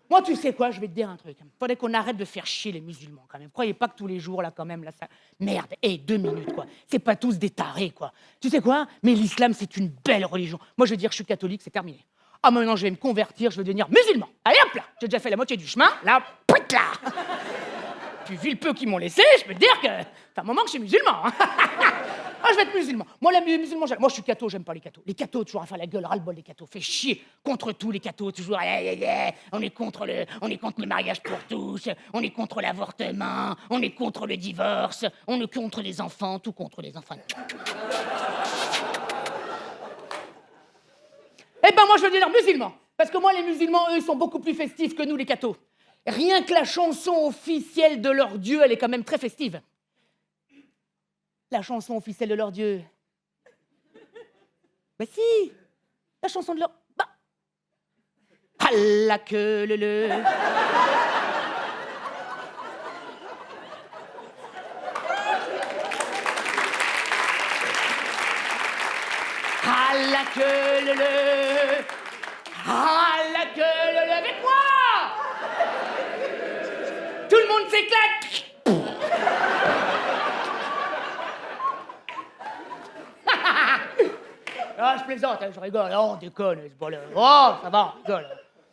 Moi, tu sais quoi, je vais te dire un truc. Faudrait qu'on arrête de faire chier les musulmans, quand même. Croyez pas que tous les jours, là, quand même, là, ça... Merde, 2 minutes, quoi. C'est pas tous des tarés, quoi. Tu sais quoi? Mais l'islam, c'est une belle religion. Moi, je veux dire, je suis catholique, c'est terminé. Ah, maintenant, je vais me convertir, je vais devenir musulman. Allez, hop là. J'ai déjà fait la moitié du chemin, là, pouit là. Puis, vu le peu qu'ils m'ont laissé, je peux te dire que... C'est un moment que je suis musulman, hein. Ah, je vais être musulman. Moi, les musulmans, moi, je suis catho, j'aime pas les cathos. Les cathos, toujours à faire la gueule, ras-le-bol, les cathos. Fait chier contre tous les cathos, toujours. On est contre le mariage pour tous, on est contre l'avortement, on est contre le divorce, on est contre les enfants, tout contre les enfants. Eh ben, moi, je veux dire musulmans. Parce que moi, les musulmans, eux, ils sont beaucoup plus festifs que nous, les cathos. Rien que la chanson officielle de leur Dieu, elle est quand même très festive. La chanson officielle de leur Dieu. Bah si, la chanson de leur... Bah. Allah que le... Allah que le... Allah que le... Avec moi. Tout le monde s'éclate. Ah, je plaisante, hein, je rigole. Oh, on déconne, c'est pas là. Oh, ça va, on rigole.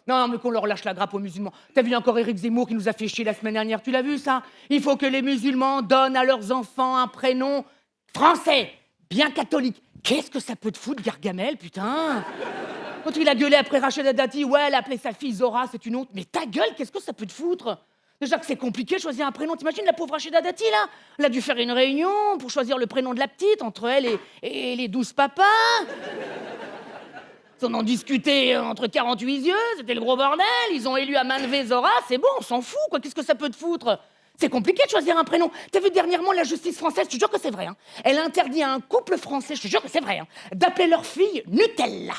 Non, mais qu'on leur lâche la grappe aux musulmans. T'as vu encore Éric Zemmour qui nous a fait chier la semaine dernière, tu l'as vu, ça? Il faut que les musulmans donnent à leurs enfants un prénom français, bien catholique. Qu'est-ce que ça peut te foutre, Gargamel, putain? Quand il a gueulé après Rachida Dati, ouais, elle a appelé sa fille Zora, c'est une honte. Mais ta gueule, qu'est-ce que ça peut te foutre? Déjà que c'est compliqué de choisir un prénom. T'imagines la pauvre Rachida Dati, là? Elle a dû faire une réunion pour choisir le prénom de la petite, entre elle et les 12 papas. Ils en ont discuté entre 48 yeux, c'était le gros bordel. Ils ont élu à main levée Zora, c'est bon, on s'en fout, quoi. Qu'est-ce que ça peut te foutre? C'est compliqué de choisir un prénom. T'as vu dernièrement la justice française, je te jure que c'est vrai, hein. Elle interdit à un couple français, je te jure que c'est vrai, hein, d'appeler leur fille Nutella.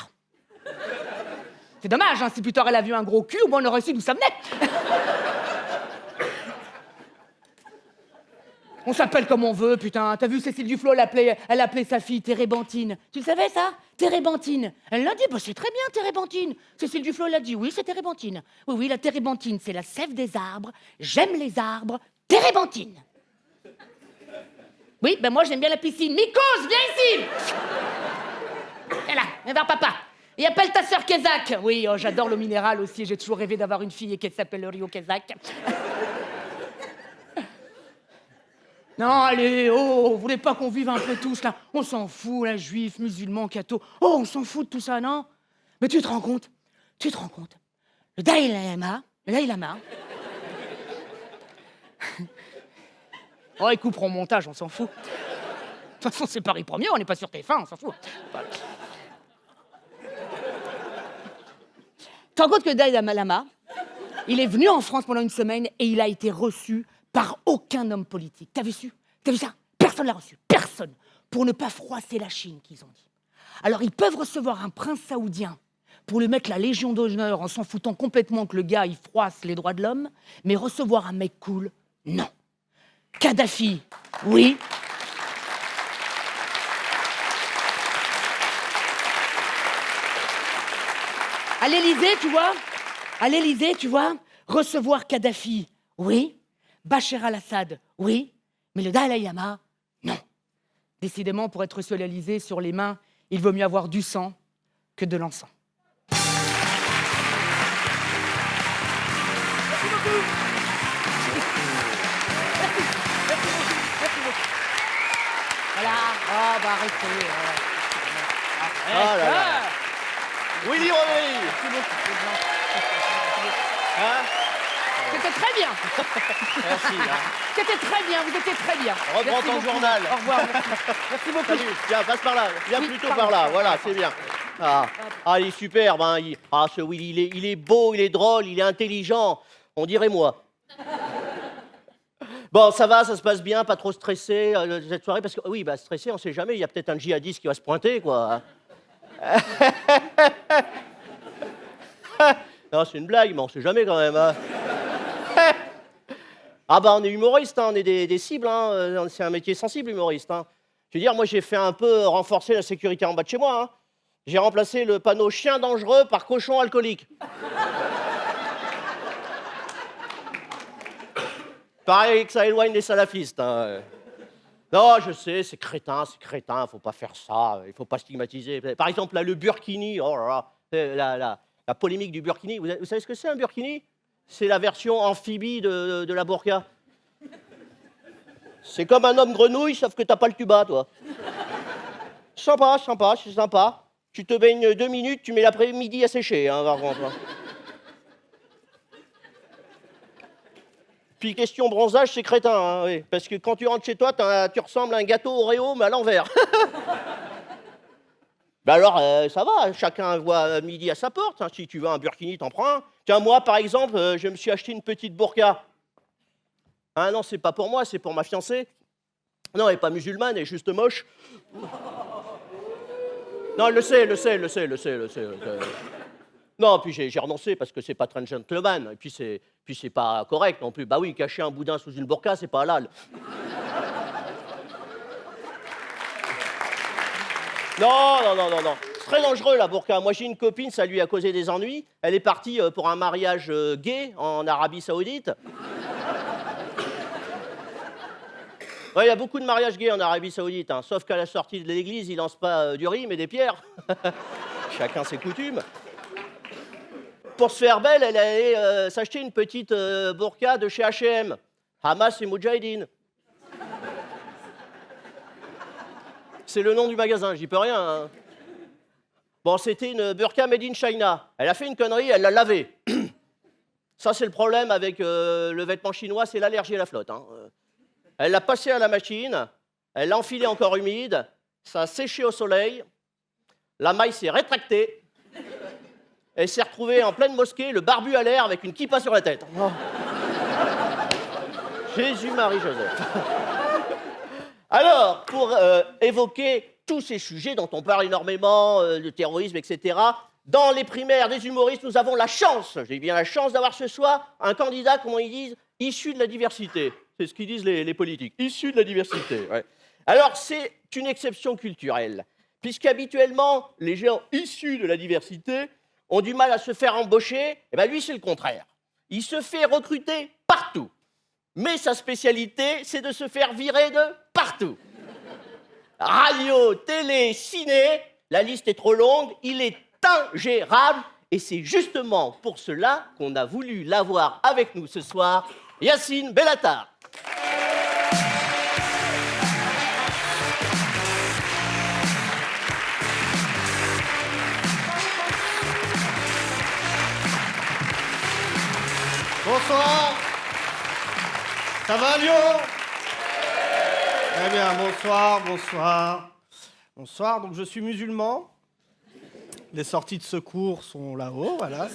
C'est dommage, hein, si plus tard elle a vu un gros cul, au moins on aurait su d'où ça venait. On s'appelle comme on veut, putain. T'as vu Cécile Duflot, elle appelait sa fille Térébenthine. Tu le savais, ça? Térébenthine. Elle l'a dit, bah c'est très bien, Térébenthine. Cécile Duflot l'a dit, oui, c'est Térébenthine. Oui, la térébenthine, c'est la sève des arbres. J'aime les arbres. Térébenthine. Oui, ben moi, j'aime bien la piscine. Nikos, viens ici. Viens là, viens voir papa. Et appelle ta sœur Kézak. Oui, oh, j'adore l'eau minérale aussi. J'ai toujours rêvé d'avoir une fille qui s'appelle Rio Kézak. Non, allez, oh, vous voulez pas qu'on vive un peu tous, là? On s'en fout, là, juifs, musulmans, cathos. Oh, on s'en fout de tout ça, non? Mais tu te rends compte? Le Dalai Lama... Oh, ils couperont au montage, on s'en fout. De toute façon, c'est Paris Premier, on n'est pas sur TF1, on s'en fout. Tu te rends compte que le Dalai Lama, il est venu en France pendant une semaine et il a été reçu par aucun homme politique. T'as vu ça? Personne l'a reçu. Personne. Pour ne pas froisser la Chine, qu'ils ont dit. Alors, ils peuvent recevoir un prince saoudien pour lui mettre la Légion d'honneur en s'en foutant complètement que le gars, il froisse les droits de l'homme, mais recevoir un mec cool, non. Kadhafi, oui. À l'Élysée, tu vois, recevoir Kadhafi, oui. Bachar al-Assad, oui, mais le Dalai Lama, non. Décidément, pour être reçu à l'Élysée, sur les mains, il vaut mieux avoir du sang que de l'encens. Merci beaucoup. va arrêter. Ah là là. Willy Rovelli. Hein? C'était très bien. Merci. Hein. C'était très bien, vous étiez très bien. Reprends Merci ton beaucoup. journal. Au revoir, merci. Merci beaucoup. Salut. Viens, passe par là. Viens Oui, plutôt pardon. par là. Voilà, c'est bien. Ah, il est superbe. Hein. Ce Willy, il est beau, il est drôle, il est intelligent. On dirait moi. Bon, ça va, ça se passe bien, pas trop stressé cette soirée, parce que oui, bah stressé, on sait jamais, il y a peut-être un djihadiste qui va se pointer, quoi. Non, c'est une blague, mais on sait jamais quand même. Hein. Ah bah on est humoriste, hein, on est des cibles, hein, c'est un métier sensible, humoriste. Hein. Je veux dire, moi j'ai fait un peu renforcer la sécurité en bas de chez moi. Hein. J'ai remplacé le panneau chien dangereux par cochon alcoolique. Pareil que ça éloigne les salafistes. Hein. Non, je sais, c'est crétin, faut pas faire ça, il faut pas stigmatiser. Par exemple, là, le burkini, oh là là, la polémique du burkini. Vous savez ce que c'est un burkini? C'est la version amphibie de la burqa. C'est comme un homme grenouille, sauf que t'as pas le tuba, toi. Sympa, c'est sympa. Tu te baignes 2 minutes, tu mets l'après-midi à sécher, hein, par contre. Puis question bronzage, c'est crétin, hein, oui. Parce que quand tu rentres chez toi, tu ressembles à un gâteau Oreo, mais à l'envers. Ben alors, ça va, chacun voit midi à sa porte. Hein. Si tu veux un burkini, t'en prends un. Tiens, moi, par exemple, je me suis acheté une petite burqa. Ah non, c'est pas pour moi, c'est pour ma fiancée. Non, elle n'est pas musulmane, elle est juste moche. Non, elle le sait. Non, puis j'ai renoncé parce que c'est pas très gentleman. Et puis c'est pas correct non plus. Bah oui, cacher un boudin sous une burqa, c'est pas halal. Non. C'est très dangereux la burqa. Moi j'ai une copine, ça lui a causé des ennuis. Elle est partie pour un mariage gay en Arabie Saoudite. Ouais, il y a beaucoup de mariages gays en Arabie Saoudite, hein. Sauf qu'à la sortie de l'église, ils lancent pas du riz mais des pierres. Chacun ses coutumes. Pour se faire belle, elle allait s'acheter une petite burqa de chez H&M. Hamas et Moudjahidine. C'est le nom du magasin, j'y peux rien. Hein. Bon, c'était une burqa made in China. Elle a fait une connerie, elle l'a lavée. Ça, c'est le problème avec le vêtement chinois, c'est l'allergie à la flotte. Hein. Elle l'a passé à la machine, elle l'a enfilé encore humide, ça a séché au soleil, la maille s'est rétractée, elle s'est retrouvée en pleine mosquée, le barbu à l'air avec une kippa sur la tête. Oh. Jésus-Marie-Joseph. Alors, pour évoquer tous ces sujets dont on parle énormément, le terrorisme, etc., dans les primaires des humoristes, nous avons la chance, j'ai bien la chance d'avoir ce soir un candidat, comment ils disent, issu de la diversité. C'est ce qu'ils disent les politiques, issu de la diversité. Ouais. Alors, c'est une exception culturelle, puisqu'habituellement, les gens issus de la diversité ont du mal à se faire embaucher, et bien lui, c'est le contraire. Il se fait recruter partout. Mais sa spécialité, c'est de se faire virer de partout. Radio, télé, ciné, la liste est trop longue, il est ingérable, et c'est justement pour cela qu'on a voulu l'avoir avec nous ce soir, Yacine Bellatar. Bonsoir. Ça va, Lyon? Très bien, bonsoir. Donc, je suis musulman. Les sorties de secours sont là-haut, voilà.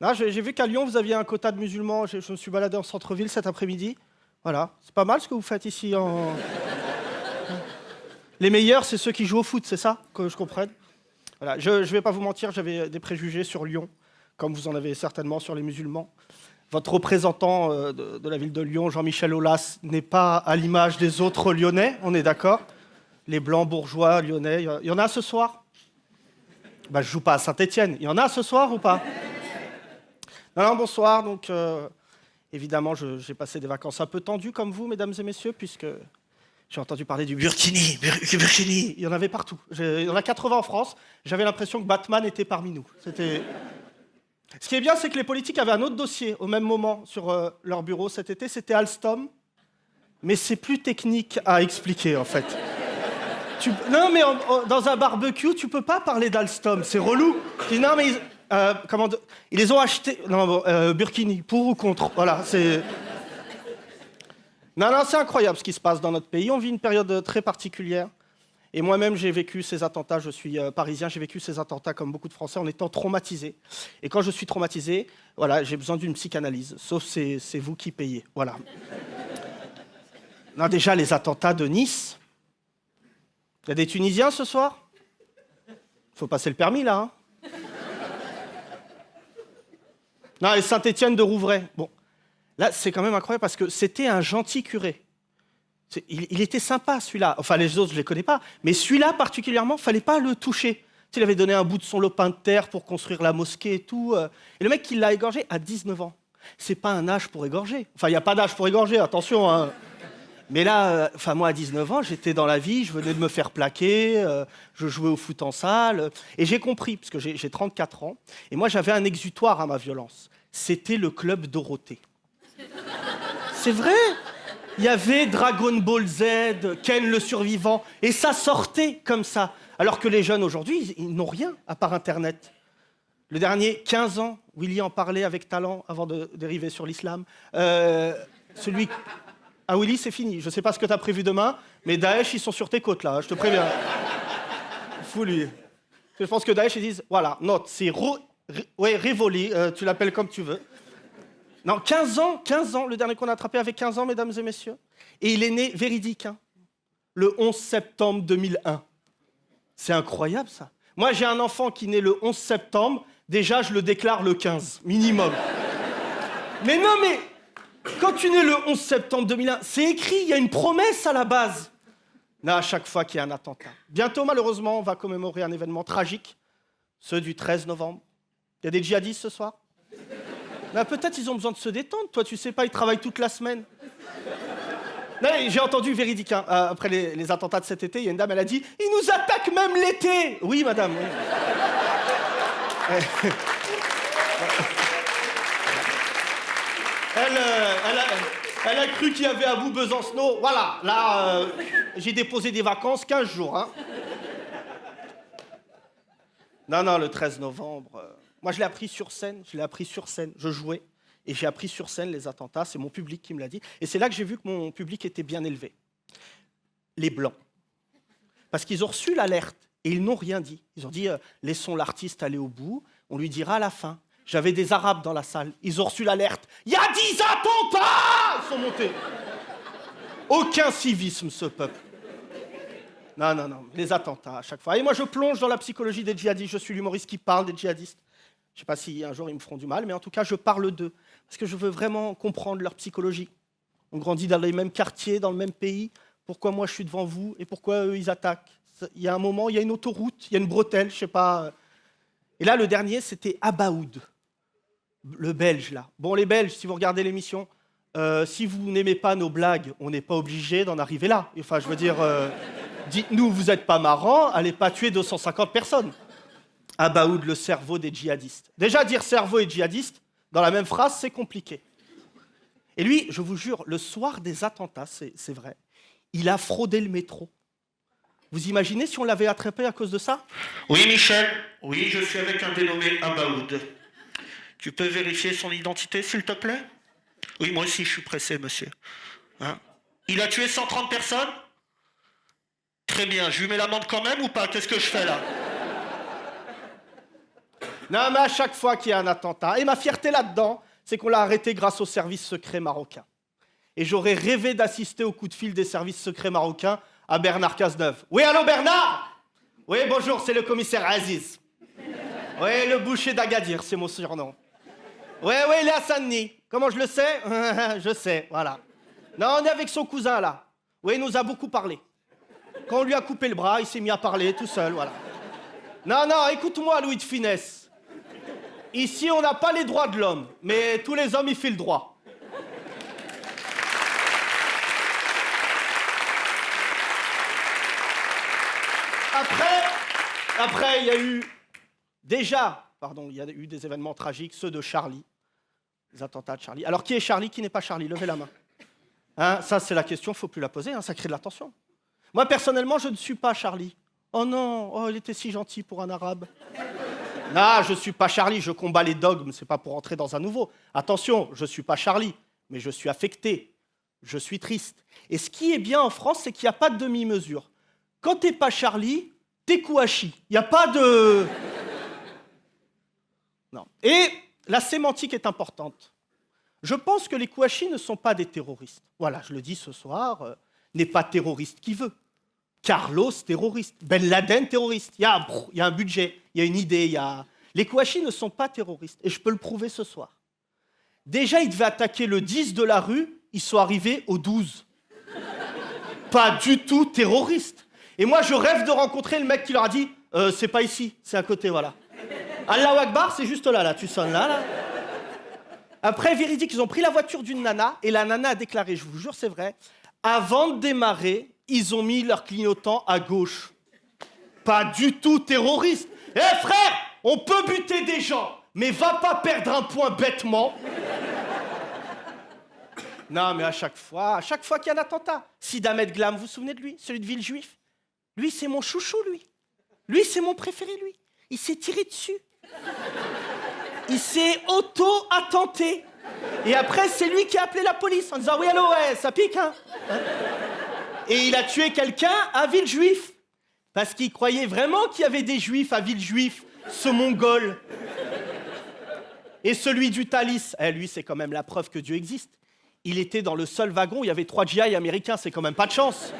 Là, j'ai vu qu'à Lyon, vous aviez un quota de musulmans. Je me suis baladé en centre-ville cet après-midi. Voilà, c'est pas mal ce que vous faites ici. Les meilleurs, c'est ceux qui jouent au foot, c'est ça? Que je comprenne. Voilà, je vais pas vous mentir, j'avais des préjugés sur Lyon, comme vous en avez certainement sur les musulmans. Votre représentant de la ville de Lyon, Jean-Michel Aulas, n'est pas à l'image des autres Lyonnais, on est d'accord? Les blancs bourgeois lyonnais, il y en a ce soir? Bah, je joue pas à Saint-Étienne. Il y en a ce soir ou pas? Non, bonsoir. Donc, évidemment, j'ai passé des vacances un peu tendues comme vous, mesdames et messieurs, puisque j'ai entendu parler du burkini. Il y en avait partout. Il y en a 80 en France. J'avais l'impression que Batman était parmi nous. Ce qui est bien, c'est que les politiques avaient un autre dossier au même moment sur leur bureau cet été. C'était Alstom. Mais c'est plus technique à expliquer, en fait. Non, mais dans un barbecue, tu peux pas parler d'Alstom, c'est relou. Je dis, non, mais ils les ont achetés. Non, bon, Burkini, pour ou contre. Voilà, c'est. Non, c'est incroyable ce qui se passe dans notre pays. On vit une période très particulière. Et moi-même, j'ai vécu ces attentats. Je suis parisien, j'ai vécu ces attentats comme beaucoup de Français en étant traumatisé. Et quand je suis traumatisé, voilà, j'ai besoin d'une psychanalyse. Sauf c'est vous qui payez. Voilà. Non, déjà, les attentats de Nice. Il y a des Tunisiens ce soir? Faut passer le permis, là. Hein. Non, et Saint-Étienne de Rouvray. Bon, là, c'est quand même incroyable parce que c'était un gentil curé. Il était sympa, celui-là. Enfin, les autres, je les connais pas. Mais celui-là, particulièrement, fallait pas le toucher. Il avait donné un bout de son lopin de terre pour construire la mosquée et tout. Et le mec qui l'a égorgé à 19 ans. C'est pas un âge pour égorger. Enfin, il n'y a pas d'âge pour égorger, attention. Hein. Mais là, moi, à 19 ans, j'étais dans la vie, je venais de me faire plaquer, je jouais au foot en salle. Et j'ai compris, parce que j'ai 34 ans, et moi, j'avais un exutoire à ma violence. C'était le club Dorothée. C'est vrai. Il y avait Dragon Ball Z, Ken le survivant, et ça sortait comme ça. Alors que les jeunes aujourd'hui, ils n'ont rien à part Internet. Le dernier, 15 ans, Willy en parlait avec talent avant de dériver sur l'islam. Celui... Ah Willy, c'est fini. Je ne sais pas ce que tu as prévu demain, mais Daesh, ils sont sur tes côtes, là, je te préviens. Fou, lui. Je pense que Daesh, ils disent, voilà, note, c'est Rivoli, tu l'appelles comme tu veux. Non, 15 ans, le dernier qu'on a attrapé avait 15 ans, mesdames et messieurs. Et il est né véridique, hein, le 11 septembre 2001. C'est incroyable, ça. Moi, j'ai un enfant qui naît le 11 septembre, déjà, je le déclare le 15, minimum. Mais non, mais quand tu nais le 11 septembre 2001, c'est écrit, il y a une promesse à la base. Là, à chaque fois qu'il y a un attentat. Bientôt, malheureusement, on va commémorer un événement tragique, ceux du 13 novembre. Il y a des djihadistes ce soir? Là, peut-être ils ont besoin de se détendre. Toi, tu sais pas, ils travaillent toute la semaine. Non, j'ai entendu véridique, hein, après les attentats de cet été, il y a une dame, elle a dit « Ils nous attaquent même l'été !» Oui, madame. Oui. Elle a cru qu'il y avait Abou Besancenot. Voilà, là, j'ai déposé des vacances, 15 jours. Hein. Non, le 13 novembre... Moi, je l'ai appris sur scène, je jouais, et j'ai appris sur scène les attentats, c'est mon public qui me l'a dit, et c'est là que j'ai vu que mon public était bien élevé. Les Blancs. Parce qu'ils ont reçu l'alerte, et ils n'ont rien dit. Ils ont dit, laissons l'artiste aller au bout, on lui dira à la fin. J'avais des Arabes dans la salle, ils ont reçu l'alerte, il y a 10 attentats! Ils sont montés. Aucun civisme, ce peuple. Non, les attentats à chaque fois. Et moi, je plonge dans la psychologie des djihadistes, je suis l'humoriste qui parle des djihadistes. Je ne sais pas si un jour ils me feront du mal, mais en tout cas, je parle d'eux. Parce que je veux vraiment comprendre leur psychologie. On grandit dans les mêmes quartiers, dans le même pays. Pourquoi moi, je suis devant vous et pourquoi eux, ils attaquent? Il y a un moment, il y a une autoroute, il y a une bretelle, je ne sais pas. Et là, le dernier, c'était Abaoud, le Belge, là. Bon, les Belges, si vous regardez l'émission, si vous n'aimez pas nos blagues, on n'est pas obligé d'en arriver là. Enfin, je veux dire, dites-nous, vous n'êtes pas marrant, allez pas tuer 250 personnes. Abaoud, le cerveau des djihadistes. Déjà, dire cerveau et djihadiste, dans la même phrase, c'est compliqué. Et lui, je vous jure, le soir des attentats, c'est vrai, il a fraudé le métro. Vous imaginez si on l'avait attrapé à cause de ça? Oui, Michel. Oui, je suis avec un dénommé Abaoud. Tu peux vérifier son identité, s'il te plaît? Oui, moi aussi, je suis pressé, monsieur. Hein? Il a tué 130 personnes? Très bien. Je lui mets l'amende quand même ou pas? Qu'est-ce que je fais, là? Non, mais à chaque fois qu'il y a un attentat, et ma fierté là-dedans, c'est qu'on l'a arrêté grâce aux services secrets marocains. Et j'aurais rêvé d'assister au coup de fil des services secrets marocains à Bernard Cazeneuve. Oui, allô Bernard? Oui, bonjour, c'est le commissaire Aziz. Oui, le boucher d'Agadir, c'est mon surnom. Oui, il est à Saint-Denis. Comment je le sais? Je sais, voilà. Non, on est avec son cousin, là. Oui, il nous a beaucoup parlé. Quand on lui a coupé le bras, il s'est mis à parler tout seul, voilà. Non, écoute-moi, Louis de Finesse. Ici, on n'a pas les droits de l'homme, mais tous les hommes, ils filent le droit. Après, il y a eu des événements tragiques, ceux de Charlie, les attentats de Charlie. Alors, qui est Charlie, qui n'est pas Charlie? Levez la main. Hein, ça, c'est la question, il ne faut plus la poser, hein, ça crée de la tension. Moi, personnellement, je ne suis pas Charlie. Oh non, oh, il était si gentil pour un arabe. Non, je ne suis pas Charlie, je combats les dogmes, c'est pas pour entrer dans un nouveau. Attention, je ne suis pas Charlie, mais je suis affecté, je suis triste. Et ce qui est bien en France, c'est qu'il n'y a pas de demi-mesure. Quand t'es pas Charlie, t'es Kouachi. Il n'y a pas de... Non. Et la sémantique est importante. Je pense que les Kouachis ne sont pas des terroristes. Voilà, je le dis ce soir, n'est pas terroriste qui veut. Carlos, terroriste. Ben Laden, terroriste. Il y a un budget, il y a une idée. Les Kouachis ne sont pas terroristes. Et je peux le prouver ce soir. Déjà, ils devaient attaquer le 10 de la rue, ils sont arrivés au 12. Pas du tout terroristes. Et moi, je rêve de rencontrer le mec qui leur a dit c'est pas ici, c'est à côté, voilà. Allahu Akbar, c'est juste là, tu sonnes là. Après, véridique, ils ont pris la voiture d'une nana, et la nana a déclaré, je vous jure, c'est vrai, avant de démarrer, ils ont mis leur clignotant à gauche. Pas du tout terroriste. Eh frère, on peut buter des gens, mais va pas perdre un point bêtement. Non, mais à chaque fois qu'il y a un attentat, Sid Ahmed Glam, vous vous souvenez de lui, celui de Villejuif? Lui, c'est mon chouchou, lui. Lui, c'est mon préféré, lui. Il s'est tiré dessus. Il s'est auto-attenté. Et après, c'est lui qui a appelé la police en disant « Oui, allô, ouais, ça pique, hein ?» Et il a tué quelqu'un à Villejuif. Parce qu'il croyait vraiment qu'il y avait des juifs à Villejuif, ce mongol. Et celui du Thalys, lui, c'est quand même la preuve que Dieu existe. Il était dans le seul wagon où il y avait 3 GI américains, c'est quand même pas de chance.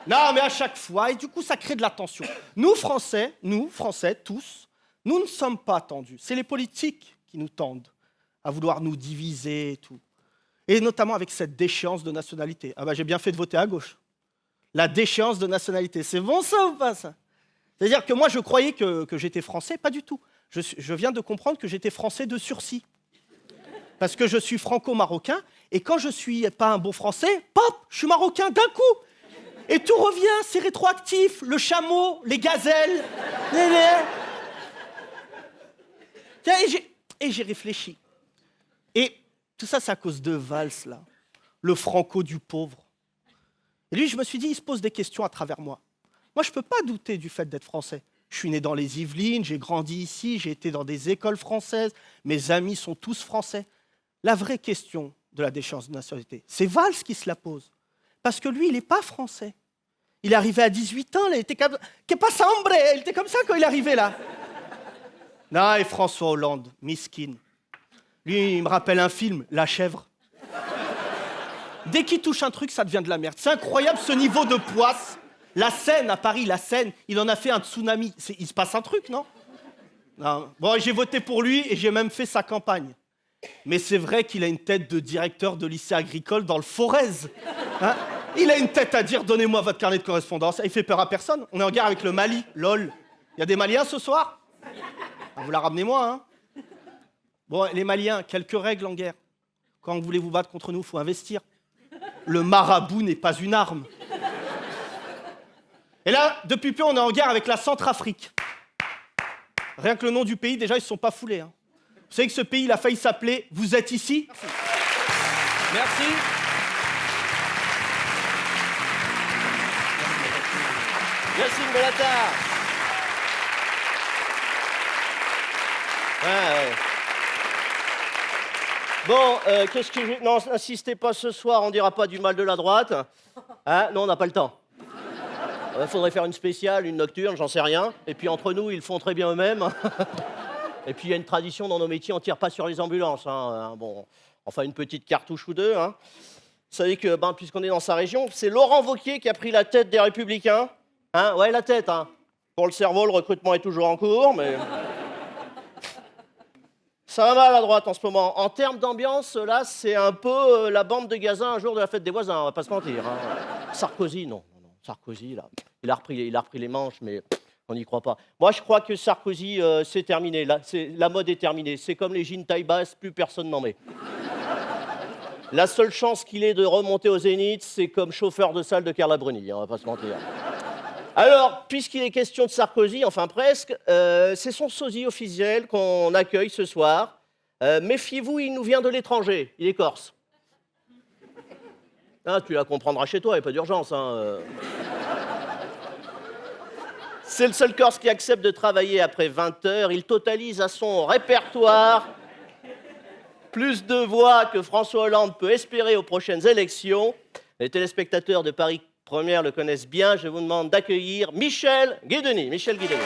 Non, mais à chaque fois, et du coup, ça crée de la tension. Nous, Français, tous, nous ne sommes pas tendus. C'est les politiques qui nous tendent à vouloir nous diviser et tout. Et notamment avec cette déchéance de nationalité. Ah bah, j'ai bien fait de voter à gauche. La déchéance de nationalité, c'est bon ça ou pas ça? C'est-à-dire que moi, je croyais que j'étais français, pas du tout. Je viens de comprendre que j'étais français de sursis. Parce que je suis franco-marocain, et quand je suis pas un bon français, pop, je suis marocain d'un coup. Et tout revient, c'est rétroactif, le chameau, les gazelles. Et j'ai réfléchi. Et tout ça, c'est à cause de Valls, là, le franco du pauvre. Et lui, je me suis dit, il se pose des questions à travers moi. Moi, je ne peux pas douter du fait d'être français. Je suis né dans les Yvelines, j'ai grandi ici, j'ai été dans des écoles françaises, mes amis sont tous français. La vraie question de la déchéance de nationalité, c'est Valls qui se la pose. Parce que lui, il n'est pas français. Il est arrivé à 18 ans, là, il était comme... Que pasa, hombre? Il était comme ça quand il est arrivé, là. Non, et François Hollande, miskin. Lui, il me rappelle un film, La Chèvre. Dès qu'il touche un truc, ça devient de la merde. C'est incroyable, ce niveau de poisse. La Seine, à Paris, la Seine, il en a fait un tsunami. Il se passe un truc, non? Non. Bon, j'ai voté pour lui et j'ai même fait sa campagne. Mais c'est vrai qu'il a une tête de directeur de lycée agricole dans le Forez. Hein? Il a une tête à dire « Donnez-moi votre carnet de correspondance ». Il fait peur à personne. On est en guerre avec le Mali, lol. Il y a des Maliens ce soir? Vous la ramenez-moi, hein? Bon, les Maliens, quelques règles en guerre. Quand vous voulez vous battre contre nous, il faut investir. Le marabout n'est pas une arme. Et là, depuis peu, on est en guerre avec la Centrafrique. Rien que le nom du pays, déjà, ils ne se sont pas foulés. Hein. Vous savez que ce pays, il a failli s'appeler « Vous êtes ici ?» Merci. Yacine Bellatar. Ouais. Bon, qu'est-ce que je... Non, n'insistez pas ce soir, on dira pas du mal de la droite. Hein? Non, on n'a pas le temps. Il faudrait faire une spéciale, une nocturne, j'en sais rien. Et puis entre nous, ils le font très bien eux-mêmes. Et puis il y a une tradition dans nos métiers, on tire pas sur les ambulances. Hein. Bon, enfin une petite cartouche ou deux. Hein. Vous savez que, puisqu'on est dans sa région, c'est Laurent Wauquiez qui a pris la tête des Républicains. Hein? Ouais, la tête. Hein. Pour le cerveau, le recrutement est toujours en cours, mais... Ça va mal à droite en ce moment. En termes d'ambiance, là, c'est un peu la bande de Gazin un jour de la fête des voisins, on va pas se mentir. Hein. Sarkozy, non. Sarkozy, là, il a repris les manches, mais on n'y croit pas. Moi, je crois que Sarkozy, c'est terminé. La mode est terminée. C'est comme les jeans taille basse, plus personne n'en met. La seule chance qu'il ait de remonter au Zénith, c'est comme chauffeur de salle de Carla Bruni, on va pas se mentir. Alors, puisqu'il est question de Sarkozy, enfin presque, c'est son sosie officiel qu'on accueille ce soir. Méfiez-vous, il nous vient de l'étranger, il est corse. Ah, tu la comprendras chez toi, il n'y a pas d'urgence. Hein. C'est le seul Corse qui accepte de travailler après 20 heures. Il totalise à son répertoire plus de voix que François Hollande peut espérer aux prochaines élections. Les téléspectateurs de Paris Première le connaissent bien. Je vous demande d'accueillir Michel Guédoni. Michel Guédoni.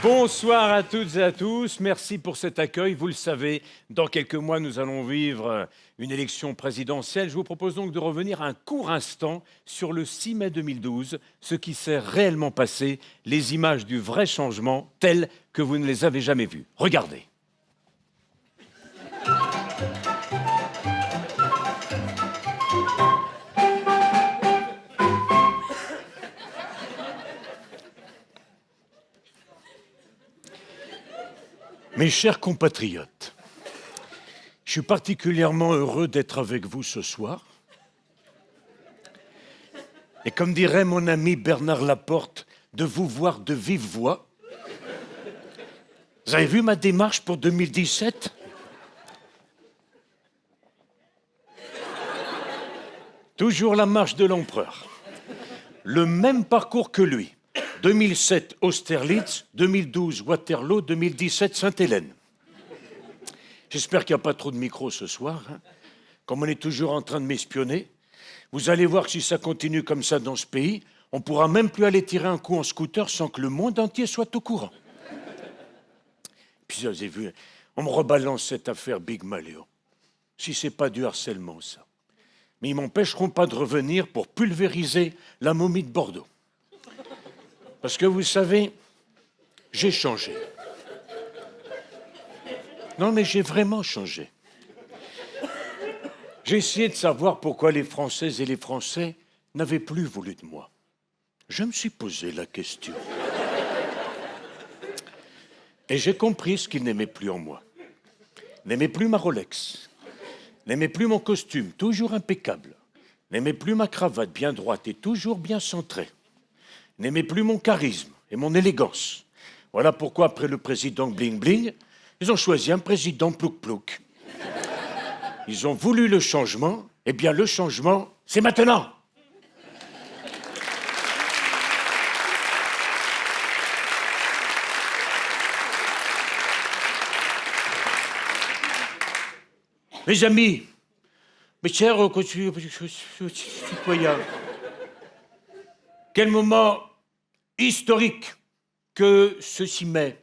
Bonsoir à toutes et à tous, merci pour cet accueil. Vous le savez, dans quelques mois, nous allons vivre une élection présidentielle. Je vous propose donc de revenir un court instant sur le 6 mai 2012, ce qui s'est réellement passé, les images du vrai changement telles que vous ne les avez jamais vues. Regardez. Mes chers compatriotes, je suis particulièrement heureux d'être avec vous ce soir. Et comme dirait mon ami Bernard Laporte, de vous voir de vive voix. Vous avez vu ma démarche pour 2017 ? Toujours la marche de l'empereur. Le même parcours que lui. 2007, Austerlitz, 2012, Waterloo, 2017, Sainte-Hélène. J'espère qu'il n'y a pas trop de micros ce soir. Hein. Comme on est toujours en train de m'espionner, vous allez voir que si ça continue comme ça dans ce pays, on ne pourra même plus aller tirer un coup en scooter sans que le monde entier soit au courant. Puis vous avez vu, on me rebalance cette affaire Big Maléo. Si ce n'est pas du harcèlement, ça. Mais ils ne m'empêcheront pas de revenir pour pulvériser la momie de Bordeaux. Parce que vous savez, j'ai changé. Non, mais j'ai vraiment changé. J'ai essayé de savoir pourquoi les Françaises et les Français n'avaient plus voulu de moi. Je me suis posé la question. Et j'ai compris ce qu'ils n'aimaient plus en moi. N'aimaient plus ma Rolex. N'aimaient plus mon costume, toujours impeccable. N'aimaient plus ma cravate bien droite et toujours bien centrée. N'aimaient plus mon charisme et mon élégance. Voilà pourquoi, après le président Bling Bling, ils ont choisi un président Plouk Plouk. Ils ont voulu le changement, eh bien le changement, c'est maintenant. Mes amis, mes chers citoyens, quel moment historique que ce 6 mai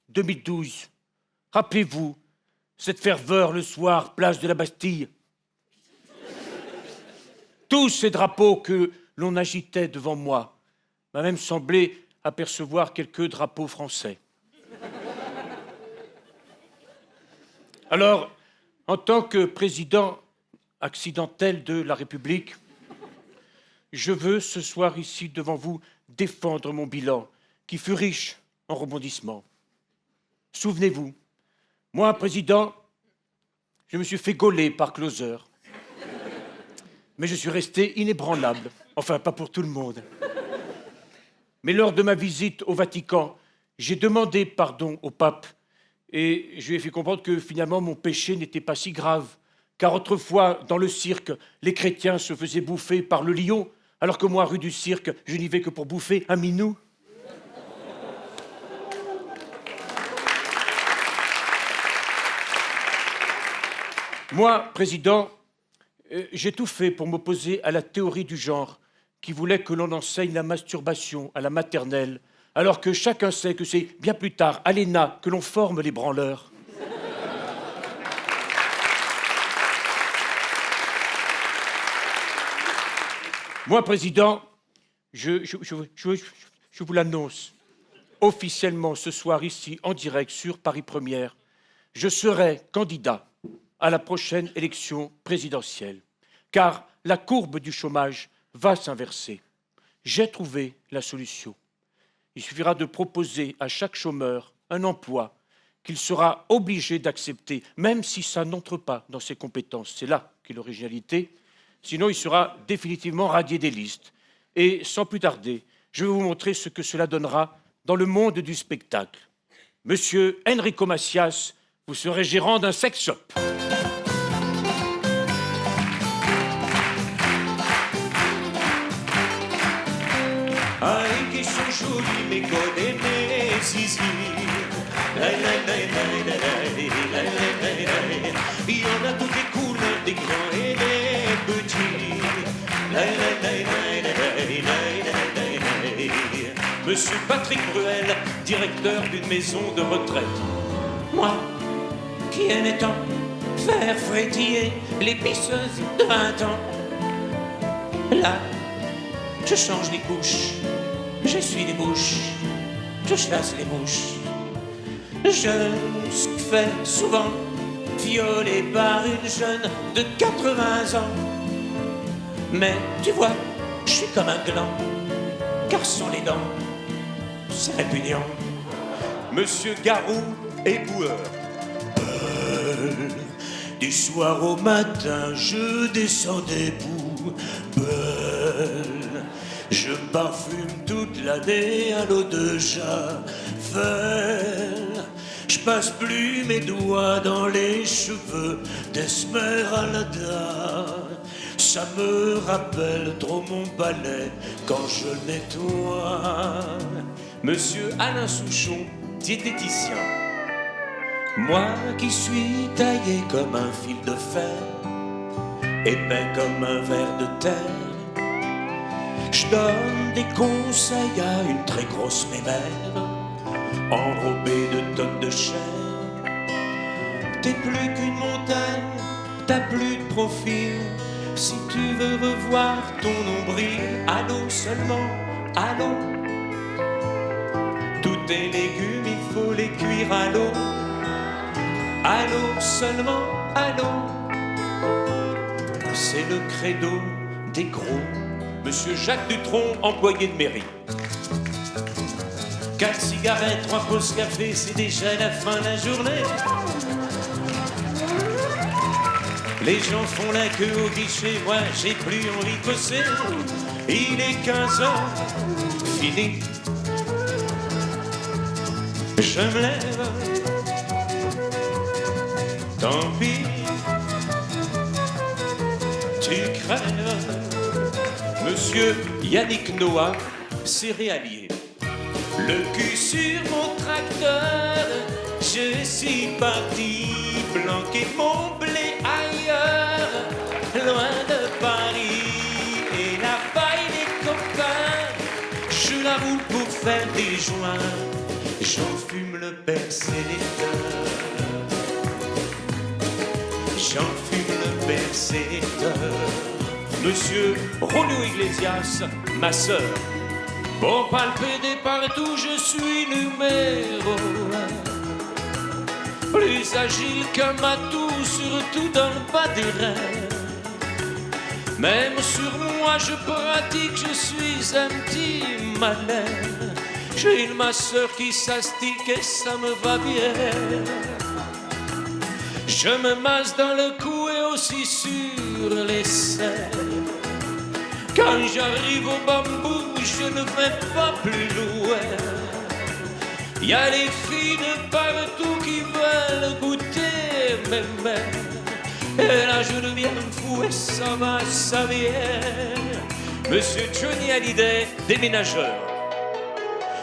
2012. Rappelez-vous, cette ferveur le soir, place de la Bastille. Tous ces drapeaux que l'on agitait devant moi m'a même semblé apercevoir quelques drapeaux français. Alors, en tant que président accidentel de la République, je veux ce soir ici devant vous défendre mon bilan qui fut riche en rebondissements. Souvenez-vous, moi, président, je me suis fait gauler par Closer. Mais je suis resté inébranlable. Enfin, pas pour tout le monde. Mais lors de ma visite au Vatican, j'ai demandé pardon au pape et je lui ai fait comprendre que finalement mon péché n'était pas si grave. Car autrefois, dans le cirque, les chrétiens se faisaient bouffer par le lion, alors que moi, rue du Cirque, je n'y vais que pour bouffer un minou. Moi, président, j'ai tout fait pour m'opposer à la théorie du genre qui voulait que l'on enseigne la masturbation à la maternelle, alors que chacun sait que c'est bien plus tard, à l'ENA, que l'on forme les branleurs. Moi, président, je vous l'annonce officiellement ce soir ici, en direct sur Paris Première, je serai candidat à la prochaine élection présidentielle, car la courbe du chômage va s'inverser. J'ai trouvé la solution. Il suffira de proposer à chaque chômeur un emploi qu'il sera obligé d'accepter, même si ça n'entre pas dans ses compétences. C'est là qu'est l'originalité. Sinon, il sera définitivement radié des listes. Et sans plus tarder, je vais vous montrer ce que cela donnera dans le monde du spectacle. Monsieur Enrico Macias, vous serez gérant d'un sex shop. Ay, qui sont jolis mes codes et mes zizi. Il y en a toutes les couleurs, des grands et des petits. Monsieur Patrick Bruel, directeur d'une maison de retraite. Moi, qui aimais tant faire frétiller les pisseuses de 20 ans. Là, je change les couches, j'essuie les bouches, je chasse les mouches. Je me fais souvent violer par une jeune de 80 ans. Mais tu vois, je suis comme un gland, car sans les dents, c'est répugnant. Monsieur Garou est boueur. Du soir au matin, je descends des poubelles. Je parfume toute l'année à l'eau de Javel. Je passe plus mes doigts dans les cheveux d'Esmeralda. Ça me rappelle trop mon balai quand je nettoie. Monsieur Alain Souchon, diététicien. Moi qui suis taillé comme un fil de fer, épais comme un ver de terre, je donne des conseils à une très grosse mémère, enrobée de tonnes de chair. T'es plus qu'une montagne, t'as plus de profil. Si tu veux revoir ton nombril, à l'eau seulement, à l'eau. Tous tes légumes, il faut les cuire à l'eau. À l'eau seulement, à l'eau. C'est le credo des gros. Monsieur Jacques Dutronc, employé de mairie. 4 cigarettes, 3 pauses café, c'est déjà la fin de la journée. Les gens font la queue au guichet, moi j'ai plus envie de bosser. Il est 15 heures, fini. Je me lève, tant pis. Tu crèves. Monsieur Yannick Noah, céréalier. Le cul sur mon tracteur, je suis parti planquer mon blé ailleurs, loin de Paris et la paille des copains. Je la roule pour faire des joints, j'en fume le persécuteur. J'en fume le persécuteur. Monsieur Rolio Iglesias, ma sœur. Pour palper partout, je suis numéro 1. Plus agile qu'un matou, surtout dans le bas des reins. Même sur moi, je pratique, je suis un petit malin. J'ai une masseur qui s'astique et ça me va bien. Je me masse dans le cou et aussi sur les seins. Quand j'arrive au bambou, je ne vais pas plus loin. Y a les filles de partout qui veulent goûter mes mains. Et là je deviens fou et ça va, ça vient. Monsieur Johnny Hallyday, déménageur.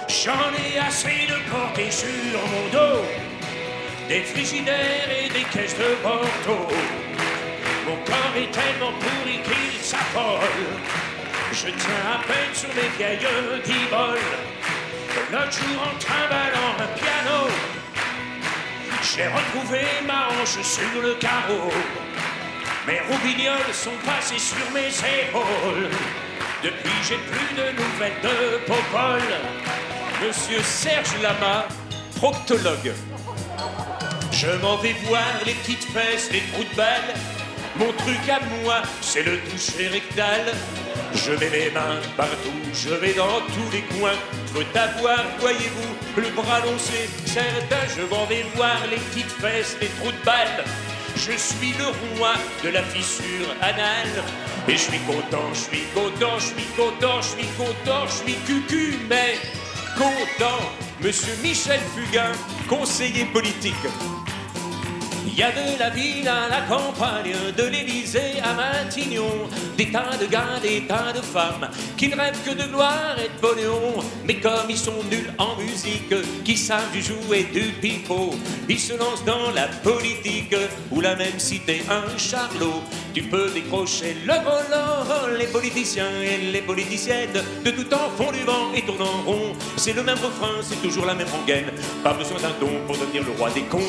J'en ai assez de porter sur mon dos des frigidaires et des caisses de Bordeaux. Mon corps est tellement pourri qu'il s'affole. Je tiens à peine sur mes vieilles 10 bols. L'autre jour en trimballant un piano, j'ai retrouvé ma hanche sur le carreau. Mes roubignoles sont passées sur mes épaules. Depuis j'ai plus de nouvelles de Popol. Monsieur Serge Lama, proctologue. Je m'en vais voir les petites fesses, les trous de balle. Mon truc à moi, c'est le toucher rectal. Je mets mes mains partout, je vais dans tous les coins. Faut avoir, voyez-vous, le bras lancé. Certains, je m'en vais voir les petites fesses, les trous de balles. Je suis le roi de la fissure anale. Et je suis content, je suis content, je suis content, je suis content, je suis cucu, mais content. Monsieur Michel Fugain, conseiller politique. Il y a de la ville à la campagne, de l'Élysée à Matignon, des tas de gars, des tas de femmes qui ne rêvent que de gloire et de pognon. Mais comme ils sont nuls en musique, qui savent jouer du pipeau, ils se lancent dans la politique ou la même cité un charlot. Tu peux décrocher le volant, les politiciens et les politiciennes de tout temps font du vent et tournent en rond. C'est le même refrain, c'est toujours la même rengaine. Pas besoin d'un don pour devenir le roi des cons.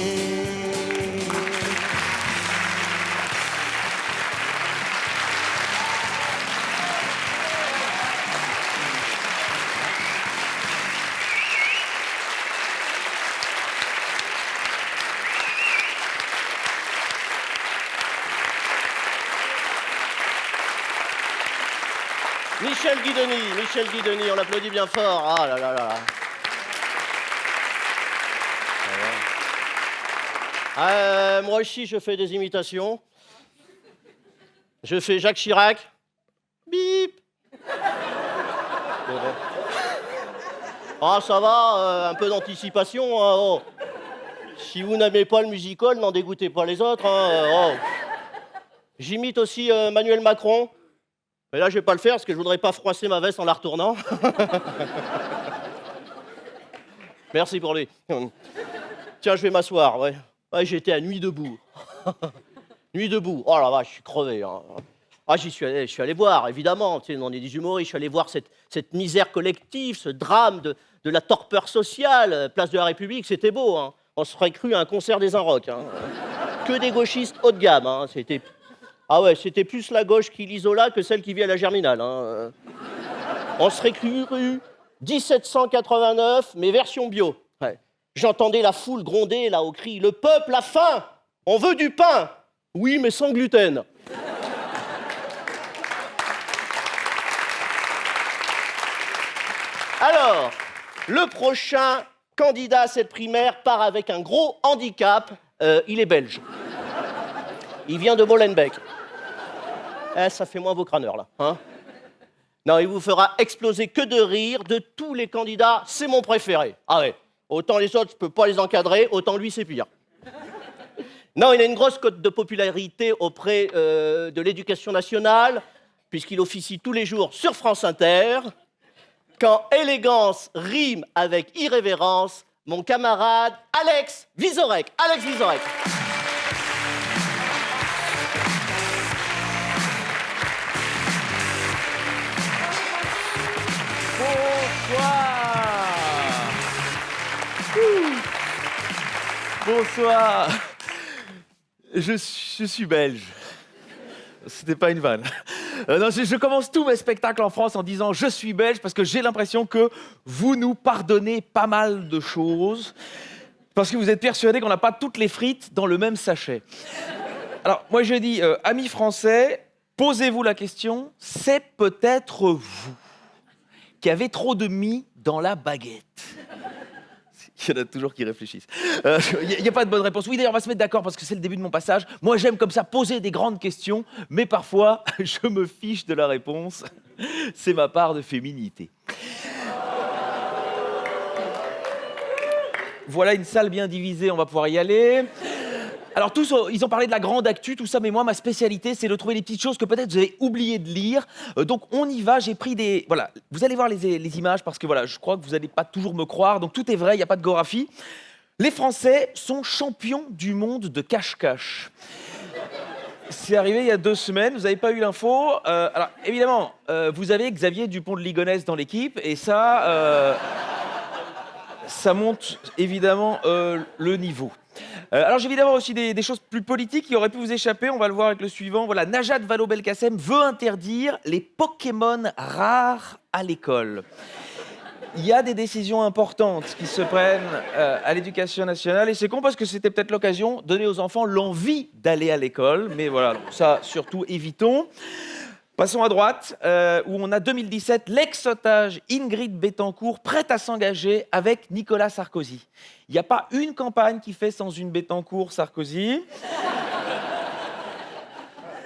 Michel Guidoni, on l'applaudit bien fort. Ah là là là. Moi aussi, je fais des imitations. Je fais Jacques Chirac. Bip. Ah, ça va, un peu d'anticipation. Hein, oh. Si vous n'aimez pas le musical, n'en dégoûtez pas les autres. Hein, oh. J'imite aussi Emmanuel Macron. Mais là, je vais pas le faire parce que je voudrais pas froisser ma veste en la retournant. Merci pour lui. Tiens, je vais m'asseoir, ouais. Ouais, j'étais à Nuit debout. Nuit debout. Oh la vache, je suis crevé. Hein. Ah, je suis allé voir, évidemment. Tu sais, on est des humoristes. Je suis allé voir cette misère collective, ce drame de la torpeur sociale, place de la République. C'était beau. Hein. On se serait cru à un concert des Inrocks. Hein. Que des gauchistes haut de gamme. Hein. Ah ouais, c'était plus la gauche qui l'Isola que celle qui vit à la Germinale. Hein. On serait cru 1789, mais version bio. Ouais. J'entendais la foule gronder là au cri « Le peuple a faim! On veut du pain! Oui, mais sans gluten !» Alors, le prochain candidat à cette primaire part avec un gros handicap. Il est belge. Il vient de Molenbeek. Ça fait moins vos crâneurs, là. Hein, non, il vous fera exploser que de rire. De tous les candidats, c'est mon préféré. Ah ouais, autant les autres, je peux pas les encadrer, autant lui, c'est pire. Non, il a une grosse cote de popularité auprès de l'éducation nationale, puisqu'il officie tous les jours sur France Inter. Quand élégance rime avec irrévérence, mon camarade Alex Vizorek. Alex Vizorek. Bonsoir. Je suis belge. C'était pas une vanne. Non, je commence tous mes spectacles en France en disant je suis belge parce que j'ai l'impression que vous nous pardonnez pas mal de choses parce que vous êtes persuadés qu'on n'a pas toutes les frites dans le même sachet. Alors moi je dis amis français, posez-vous la question, c'est peut-être vous qui avez trop de mie dans la baguette. Il y en a toujours qui réfléchissent. Il n'y a pas de bonne réponse. Oui, d'ailleurs, on va se mettre d'accord parce que c'est le début de mon passage. Moi, j'aime comme ça poser des grandes questions, mais parfois, je me fiche de la réponse. C'est ma part de féminité. Voilà une salle bien divisée, on va pouvoir y aller. Alors tous, ils ont parlé de la grande actu, tout ça, mais moi, ma spécialité, c'est de trouver des petites choses que peut-être vous avez oublié de lire. Donc on y va, j'ai pris des... Voilà, vous allez voir les images, parce que voilà, je crois que vous n'allez pas toujours me croire, donc tout est vrai, il n'y a pas de goraphie. Les Français sont champions du monde de cache-cache. C'est arrivé il y a 2 semaines, vous n'avez pas eu l'info. Alors évidemment, vous avez Xavier Dupont de Ligonnès dans l'équipe, et ça monte évidemment le niveau. Alors j'ai évidemment aussi des choses plus politiques qui auraient pu vous échapper, on va le voir avec le suivant. Voilà, Najat Vallaud-Belkacem veut interdire les Pokémon rares à l'école. Il y a des décisions importantes qui se prennent à l'éducation nationale et c'est con parce que c'était peut-être l'occasion de donner aux enfants l'envie d'aller à l'école, mais voilà, ça surtout évitons. Passons à droite, où on a 2017, l'ex-otage Ingrid Betancourt prête à s'engager avec Nicolas Sarkozy. Il n'y a pas une campagne qui fait sans une Betancourt-Sarkozy.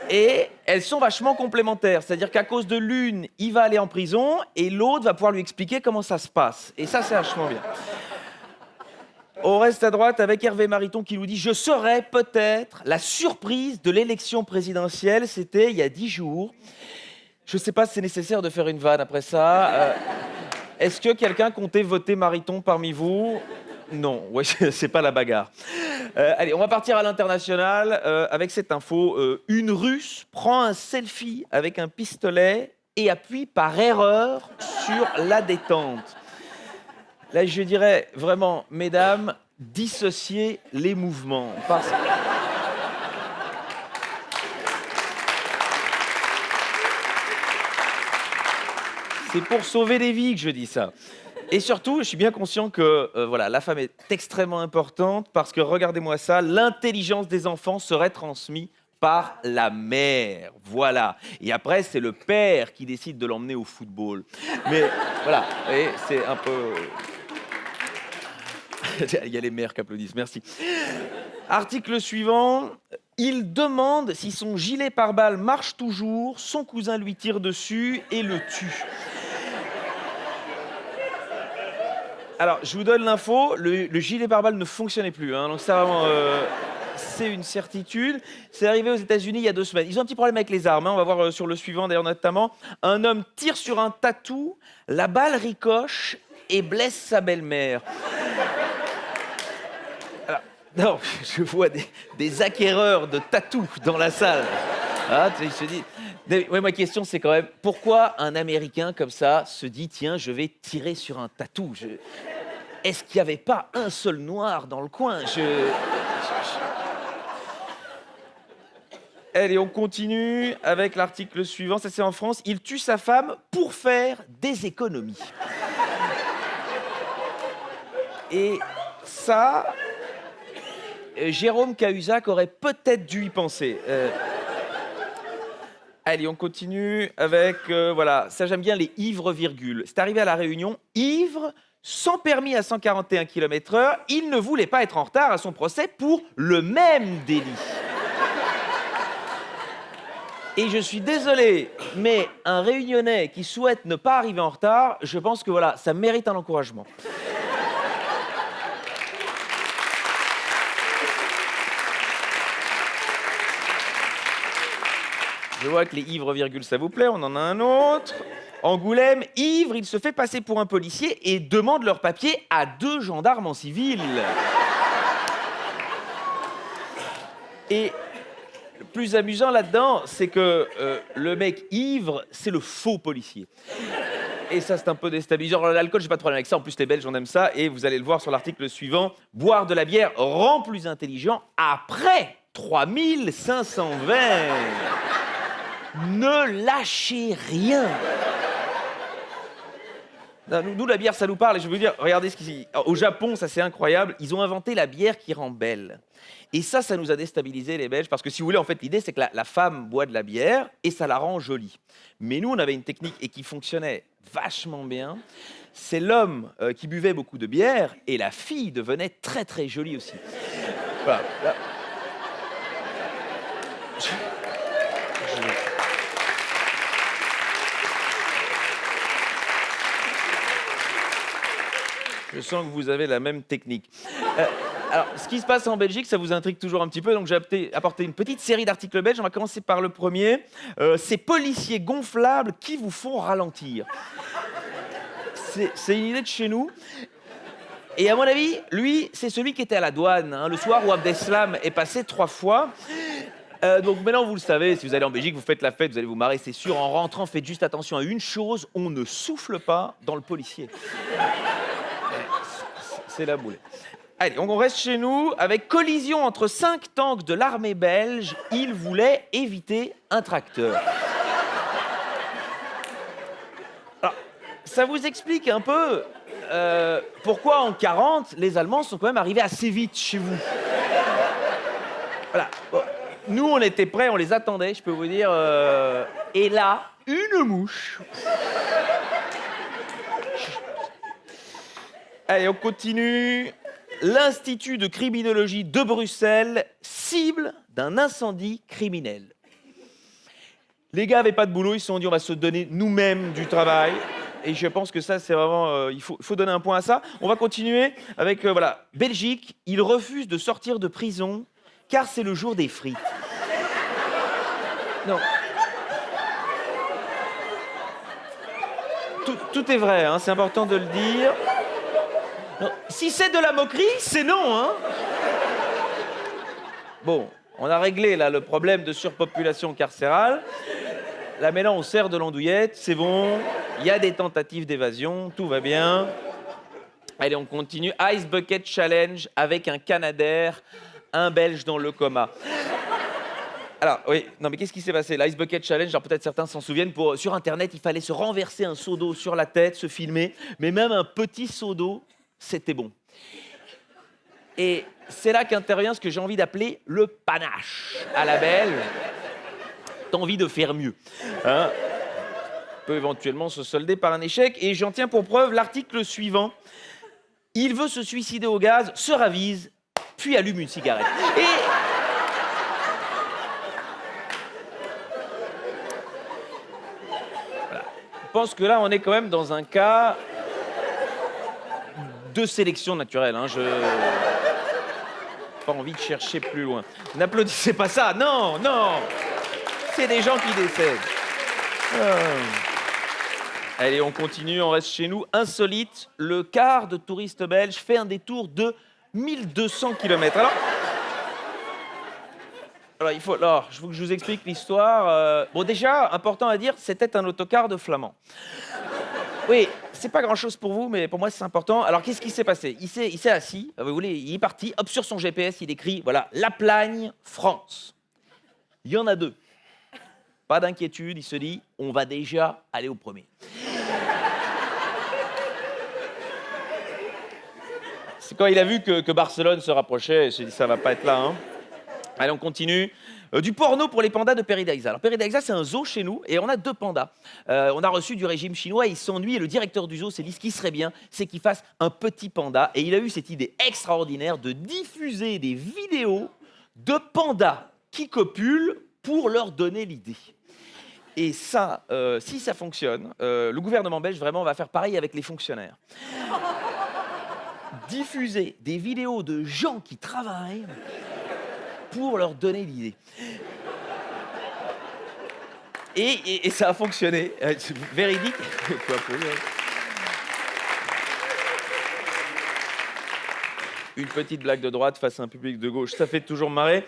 Et elles sont vachement complémentaires. C'est-à-dire qu'à cause de l'une, il va aller en prison et l'autre va pouvoir lui expliquer comment ça se passe. Et ça, c'est vachement bien. On reste à droite avec Hervé Mariton qui nous dit « Je serai peut-être la surprise de l'élection présidentielle ». C'était il y a 10 jours. Je ne sais pas si c'est nécessaire de faire une vanne après ça. Est-ce que quelqu'un comptait voter Mariton parmi vous ? Non, ouais, c'est pas la bagarre. Allez, on va partir à l'international avec cette info. Une Russe prend un selfie avec un pistolet et appuie par erreur sur la détente. Là, je dirais vraiment, mesdames, dissociez les mouvements. C'est pour sauver des vies que je dis ça. Et surtout, je suis bien conscient que voilà, la femme est extrêmement importante parce que, regardez-moi ça, l'intelligence des enfants serait transmise par la mère. Voilà. Et après, c'est le père qui décide de l'emmener au football. Mais voilà, vous voyez, c'est un peu... Il y a les mères qui applaudissent, merci. Article suivant. Il demande si son gilet pare-balles marche toujours, son cousin lui tire dessus et le tue. Alors, je vous donne l'info, le gilet pare-balles ne fonctionnait plus, hein, donc ça vraiment, c'est une certitude. C'est arrivé aux États-Unis il y a 2 semaines. Ils ont un petit problème avec les armes, hein, on va voir sur le suivant d'ailleurs notamment. Un homme tire sur un tatou, la balle ricoche et blesse sa belle-mère. Alors, non, je vois des acquéreurs de tatous dans la salle. Ah, tu se dis... Ouais, ma question, c'est quand même, pourquoi un Américain comme ça se dit, tiens, je vais tirer sur un tatou Est-ce qu'il n'y avait pas un seul noir dans le coin Allez, on continue avec l'article suivant. Ça, c'est en France. Il tue sa femme pour faire des économies. Et ça, Jérôme Cahuzac aurait peut-être dû y penser. Allez, on continue avec, voilà, ça j'aime bien les ivres-virgules. C'est arrivé à La Réunion, ivre, sans permis à 141 km/h, il ne voulait pas être en retard à son procès pour le même délit. Et je suis désolé, mais un Réunionnais qui souhaite ne pas arriver en retard, je pense que voilà, ça mérite un encouragement. Je vois que les ivres-virgules, ça vous plaît, on en a un autre. Angoulême, ivre, il se fait passer pour un policier et demande leur papier à 2 gendarmes en civil. Et le plus amusant là-dedans, c'est que le mec ivre, c'est le faux policier. Et ça, c'est un peu déstabilisant. L'alcool, j'ai pas de problème avec ça. En plus, les Belges, on aime ça. Et vous allez le voir sur l'article suivant. Boire de la bière rend plus intelligent après 3520. Ne lâchez rien. Non, nous, la bière, ça nous parle. Et je veux vous dire, regardez ce qu'ils... Au Japon, ça, c'est incroyable. Ils ont inventé la bière qui rend belle. Et ça nous a déstabilisé, les Belges. Parce que si vous voulez, en fait, l'idée, c'est que la femme boit de la bière et ça la rend jolie. Mais nous, on avait une technique et qui fonctionnait vachement bien. C'est l'homme qui buvait beaucoup de bière et la fille devenait très, très jolie aussi. Voilà. Là. Je sens que vous avez la même technique. Alors, ce qui se passe en Belgique, ça vous intrigue toujours un petit peu, donc j'ai apporté une petite série d'articles belges. On va commencer par le premier. Ces policiers gonflables qui vous font ralentir. C'est une idée de chez nous. Et à mon avis, lui, c'est celui qui était à la douane, hein, le soir où Abdeslam est passé 3 fois. Donc maintenant, vous le savez, si vous allez en Belgique, vous faites la fête, vous allez vous marrer, c'est sûr. En rentrant, faites juste attention à une chose, on ne souffle pas dans le policier. C'est la boule. Allez, on reste chez nous avec collision entre 5 tanks de l'armée belge. Ils voulaient éviter un tracteur. Alors, ça vous explique un peu pourquoi en 40, les Allemands sont quand même arrivés assez vite chez vous. Voilà. Bon. Nous, on était prêts, on les attendait, je peux vous dire. Et là, une mouche. Allez, on continue. L'Institut de criminologie de Bruxelles, cible d'un incendie criminel. Les gars n'avaient pas de boulot, ils se sont dit on va se donner nous-mêmes du travail. Et je pense que ça, c'est vraiment... il faut donner un point à ça. On va continuer avec, voilà, Belgique. Il refuse de sortir de prison car c'est le jour des frites. Non. Tout est vrai, hein, c'est important de le dire. Non, si c'est de la moquerie, c'est non, hein. Bon, on a réglé là le problème de surpopulation carcérale. Là maintenant, on sert de l'andouillette, c'est bon. Il y a des tentatives d'évasion, tout va bien. Allez, on continue. Ice Bucket Challenge avec un Canadair, un Belge dans le coma. Alors, oui, non mais qu'est-ce qui s'est passé? L'Ice Bucket Challenge, alors peut-être certains s'en souviennent, sur Internet, il fallait se renverser un seau d'eau sur la tête, se filmer, mais même un petit seau d'eau, c'était bon. Et c'est là qu'intervient ce que j'ai envie d'appeler le panache à la belge. T'as envie de faire mieux, hein? Peut éventuellement se solder par un échec. Et j'en tiens pour preuve l'article suivant. Il veut se suicider au gaz, se ravise, puis allume une cigarette. Et... voilà. Je pense que là, on est quand même dans un cas de sélection naturelle. Hein. Pas envie de chercher plus loin. N'applaudissez pas ça. Non, non. C'est des gens qui décèdent. Allez, on continue, on reste chez nous. Insolite, le quart de touristes belges fait un détour de 1200 km. Alors, il faut que je vous explique l'histoire. Bon, déjà, important à dire, c'était un autocar de flamands. Oui, c'est pas grand-chose pour vous, mais pour moi, c'est important. Alors, qu'est-ce qui s'est passé? Il s'est assis, vous voulez, il est parti, hop, sur son GPS, il écrit, voilà, La Plagne, France. Il y en a deux. Pas d'inquiétude, il se dit, on va déjà aller au premier. C'est quand il a vu que Barcelone se rapprochait, il s'est dit, ça va pas être là. Hein. Allez, on continue. Du porno pour les pandas de Paradise. Alors, Paradise, c'est un zoo chez nous, et on a 2 pandas. On a reçu du régime chinois, il s'ennuie, et le directeur du zoo s'est dit, ce qui serait bien, c'est qu'il fasse un petit panda. Et il a eu cette idée extraordinaire de diffuser des vidéos de pandas qui copulent pour leur donner l'idée. Et ça, si ça fonctionne, le gouvernement belge vraiment va faire pareil avec les fonctionnaires. Diffuser des vidéos de gens qui travaillent pour leur donner l'idée. Et ça a fonctionné. C'est véridique. Une petite blague de droite face à un public de gauche, ça fait toujours marrer.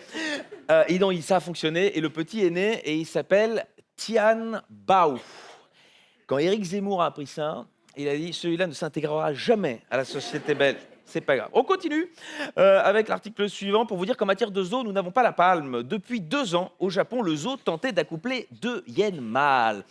Et donc, ça a fonctionné, et le petit est né, et il s'appelle Tian Bao. Quand Éric Zemmour a appris ça, il a dit, celui-là ne s'intégrera jamais à la société belge. C'est pas grave. On continue avec l'article suivant pour vous dire qu'en matière de zoo, nous n'avons pas la palme. Depuis 2 ans, au Japon, le zoo tentait d'accoupler 2 hyènes mâles.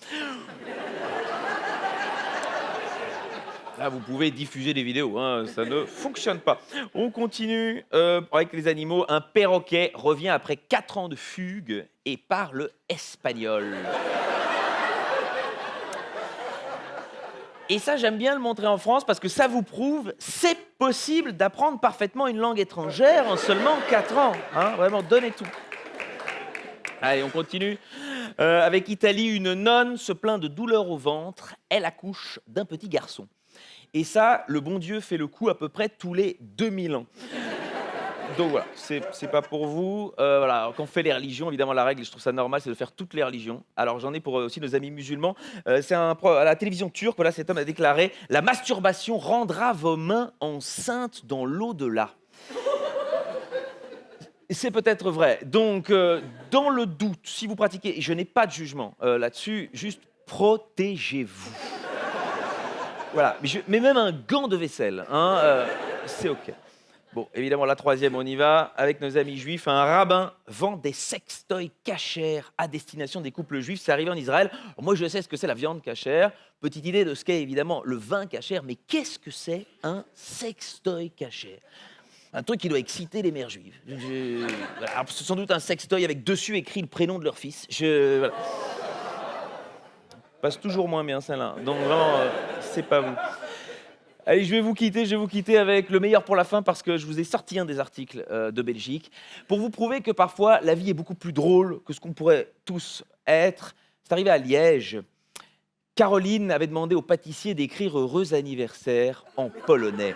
Là, vous pouvez diffuser des vidéos, hein, ça ne fonctionne pas. On continue avec les animaux. Un perroquet revient après 4 ans de fugue et parle espagnol. Et ça, j'aime bien le montrer en France parce que ça vous prouve, c'est possible d'apprendre parfaitement une langue étrangère en seulement 4 ans. Hein, vraiment, donnez tout. Allez, on continue. Avec Italie, une nonne se plaint de douleurs au ventre. Elle accouche d'un petit garçon. Et ça, le bon Dieu fait le coup à peu près tous les 2000 ans. Donc voilà, c'est pas pour vous. Voilà, quand on fait les religions, évidemment, la règle, je trouve ça normal, c'est de faire toutes les religions. Alors j'en ai pour aussi nos amis musulmans. C'est à la télévision turque, voilà, cet homme a déclaré « La masturbation rendra vos mains enceintes dans l'au-delà ». C'est peut-être vrai. Donc, dans le doute, si vous pratiquez, et je n'ai pas de jugement là-dessus, juste protégez-vous. Voilà, mais même un gant de vaisselle, hein, c'est OK. Bon, évidemment, la 3e, on y va. Avec nos amis juifs, un rabbin vend des sextoys cachers à destination des couples juifs. C'est arrivé en Israël. Alors, moi, je sais ce que c'est la viande cachère. Petite idée de ce qu'est évidemment le vin cachère. Mais qu'est-ce que c'est un sextoy cachère? Un truc qui doit exciter les mères juives. Voilà. Alors, c'est sans doute un sextoy avec dessus écrit le prénom de leur fils. Voilà. Passe toujours moins bien, celle-là. Donc vraiment, c'est pas vous. Allez, je vais vous quitter avec le meilleur pour la fin parce que je vous ai sorti un des articles de Belgique pour vous prouver que parfois la vie est beaucoup plus drôle que ce qu'on pourrait tous être. C'est arrivé à Liège. Caroline avait demandé au pâtissier d'écrire « Heureux anniversaire » en polonais.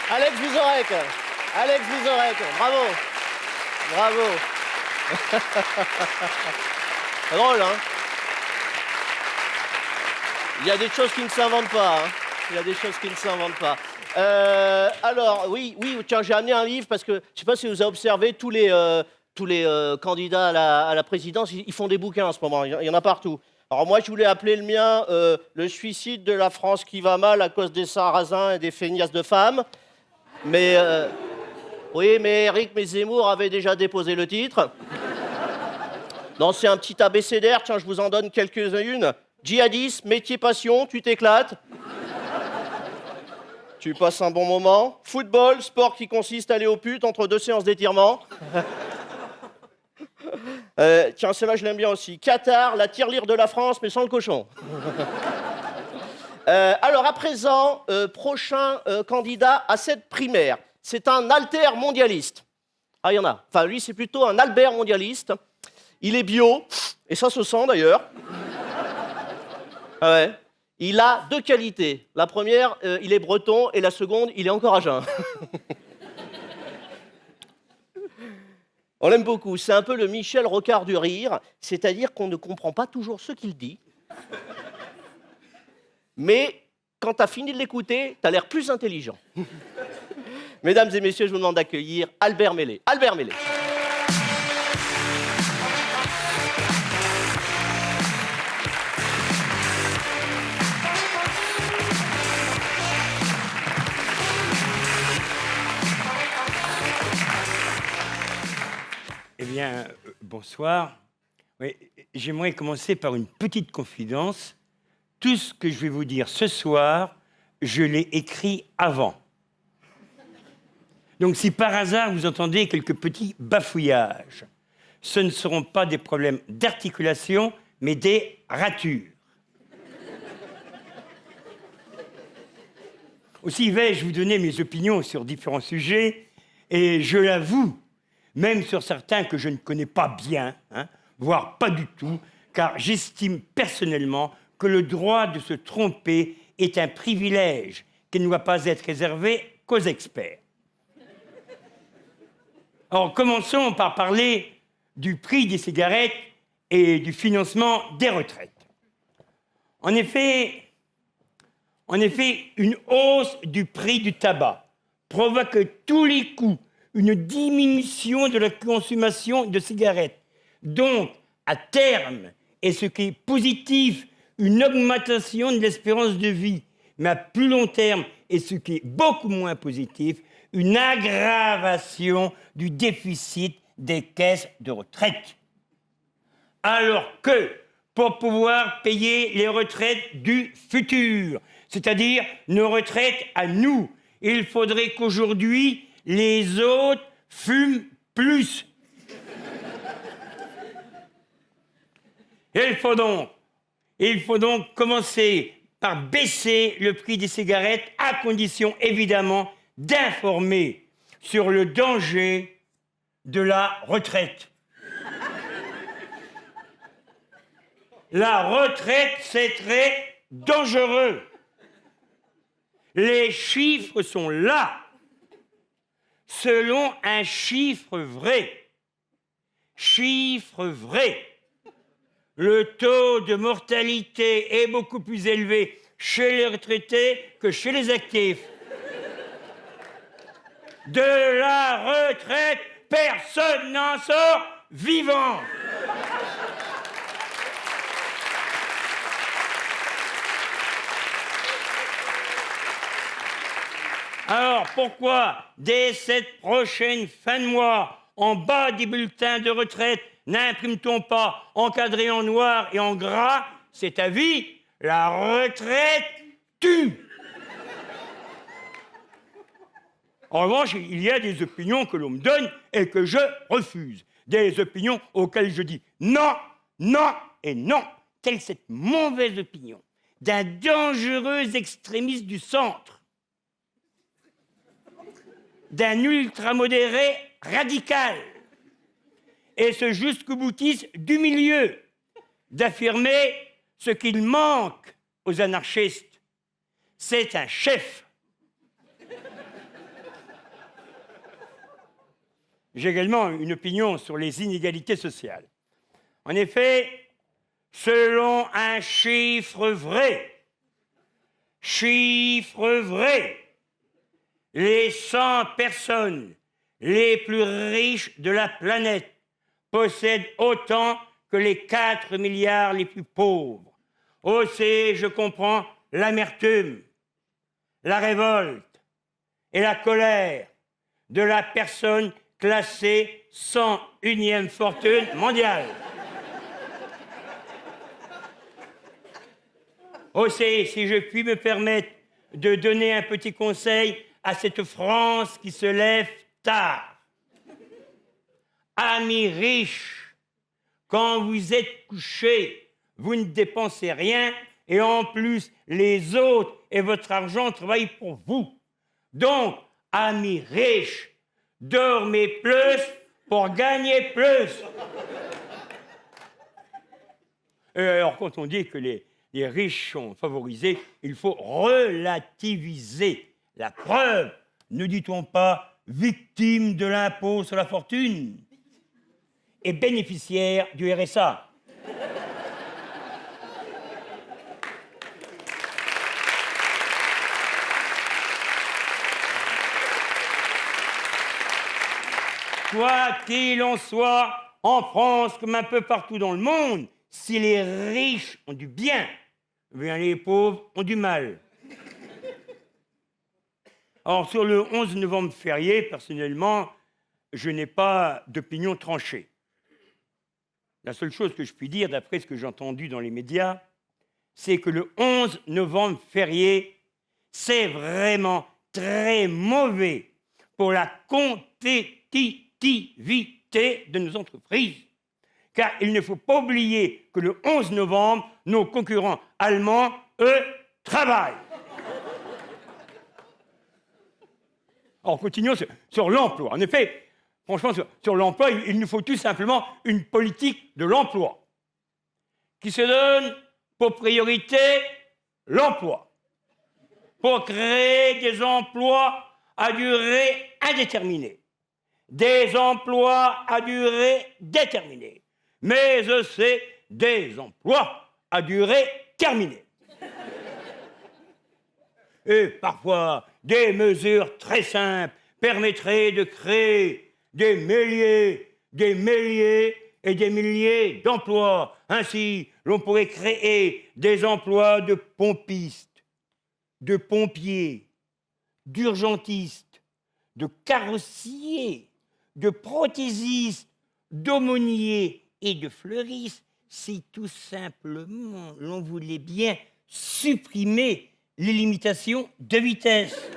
Alex Vizorek. Alex Vizorek. Bravo. Bravo. C'est drôle, hein? Il y a des choses qui ne s'inventent pas. Hein. Il y a des choses qui ne s'inventent pas. Alors, oui, tiens, j'ai amené un livre parce que, je ne sais pas si vous avez observé, tous les candidats à la présidence, ils font des bouquins en ce moment. Il y en a partout. Alors moi, je voulais appeler le mien « Le suicide de la France qui va mal à cause des sarrasins et des feignasses de femmes ». Mais, oui, mais Éric Zemmour avait déjà déposé le titre. Non, c'est un petit abécédaire, tiens, je vous en donne quelques-unes. Djihadisme, métier passion, tu t'éclates. Tu passes un bon moment. Football, sport qui consiste à aller aux putes entre 2 séances d'étirement. Tiens, celle-là, je l'aime bien aussi. Qatar, la tirelire de la France, mais sans le cochon. Alors, à présent, prochain candidat à cette primaire. C'est un alter-mondialiste. Ah, il y en a. Enfin, lui, c'est plutôt un Albert mondialiste. Il est bio, et ça se sent d'ailleurs. Ah ouais. Il a 2 qualités. La première, il est breton, et la seconde, il est encore à jeun. On l'aime beaucoup. C'est un peu le Michel Rocard du rire, c'est-à-dire qu'on ne comprend pas toujours ce qu'il dit. Mais quand tu as fini de l'écouter, tu as l'air plus intelligent. Mesdames et messieurs, je vous demande d'accueillir Albert Mélé. Albert Mélé. Eh bien, bonsoir. Oui, j'aimerais commencer par une petite confidence. Tout ce que je vais vous dire ce soir, je l'ai écrit avant. Donc si par hasard vous entendez quelques petits bafouillages, ce ne seront pas des problèmes d'articulation, mais des ratures. Aussi vais-je vous donner mes opinions sur différents sujets, et je l'avoue, même sur certains que je ne connais pas bien, voire pas du tout, car j'estime personnellement que le droit de se tromper est un privilège qui ne doit pas être réservé qu'aux experts. Alors, commençons par parler du prix des cigarettes et du financement des retraites. En effet, une hausse du prix du tabac provoque tous les coups une diminution de la consommation de cigarettes. Donc, à terme, et ce qui est positif, une augmentation de l'espérance de vie. Mais à plus long terme, et ce qui est beaucoup moins positif, une aggravation du déficit des caisses de retraite. Alors que, pour pouvoir payer les retraites du futur, c'est-à-dire nos retraites à nous, il faudrait qu'aujourd'hui, les autres fument plus. Il faut donc commencer par baisser le prix des cigarettes, à condition évidemment d'informer sur le danger de la retraite. La retraite, c'est très dangereux. Les chiffres sont là. Selon un chiffre vrai, le taux de mortalité est beaucoup plus élevé chez les retraités que chez les actifs. De la retraite, personne n'en sort vivant. Alors pourquoi, dès cette prochaine fin de mois, en bas des bulletins de retraite, N'imprime-t-on pas, encadré en noir et en gras, c'est à vie, la retraite tue. En revanche, il y a des opinions que l'on me donne et que je refuse. Des opinions auxquelles je dis non, non et non. Telle cette mauvaise opinion d'un dangereux extrémiste du centre, d'un ultramodéré radical, et ce jusqu'au-boutiste du milieu, d'affirmer ce qu'il manque aux anarchistes. C'est un chef. J'ai également une opinion sur les inégalités sociales. En effet, selon un chiffre vrai, les 100 personnes les plus riches de la planète possèdent autant que les 4 milliards les plus pauvres. Aussi, je comprends l'amertume, la révolte et la colère de la personne classée 101e fortune mondiale. Aussi, si je puis me permettre de donner un petit conseil à cette France qui se lève tard. Amis riches, quand vous êtes couchés, vous ne dépensez rien et en plus, les autres et votre argent travaillent pour vous. Donc, amis riches, dormez plus pour gagner plus. Et alors, quand on dit que les riches sont favorisés, il faut relativiser. La preuve, ne dit-on pas victime de l'impôt sur la fortune et bénéficiaire du RSA. Quoi qu'il en soit, en France comme un peu partout dans le monde, si les riches ont du bien, eh bien les pauvres ont du mal. Alors, sur le 11 novembre férié, personnellement, je n'ai pas d'opinion tranchée. La seule chose que je puis dire, d'après ce que j'ai entendu dans les médias, c'est que le 11 novembre férié, c'est vraiment très mauvais pour la compétitivité de nos entreprises. Car il ne faut pas oublier que le 11 novembre, nos concurrents allemands, eux, travaillent. Alors, continuons sur l'emploi. En effet, franchement, sur l'emploi, il nous faut tout simplement une politique de l'emploi qui se donne pour priorité l'emploi, pour créer des emplois à durée indéterminée, des emplois à durée déterminée, mais aussi des emplois à durée terminée. Et parfois, des mesures très simples permettraient de créer des milliers et des milliers d'emplois. Ainsi, l'on pourrait créer des emplois de pompistes, de pompiers, d'urgentistes, de carrossiers, de prothésistes, d'aumôniers et de fleuristes, si tout simplement l'on voulait bien supprimer les limitations de vitesse.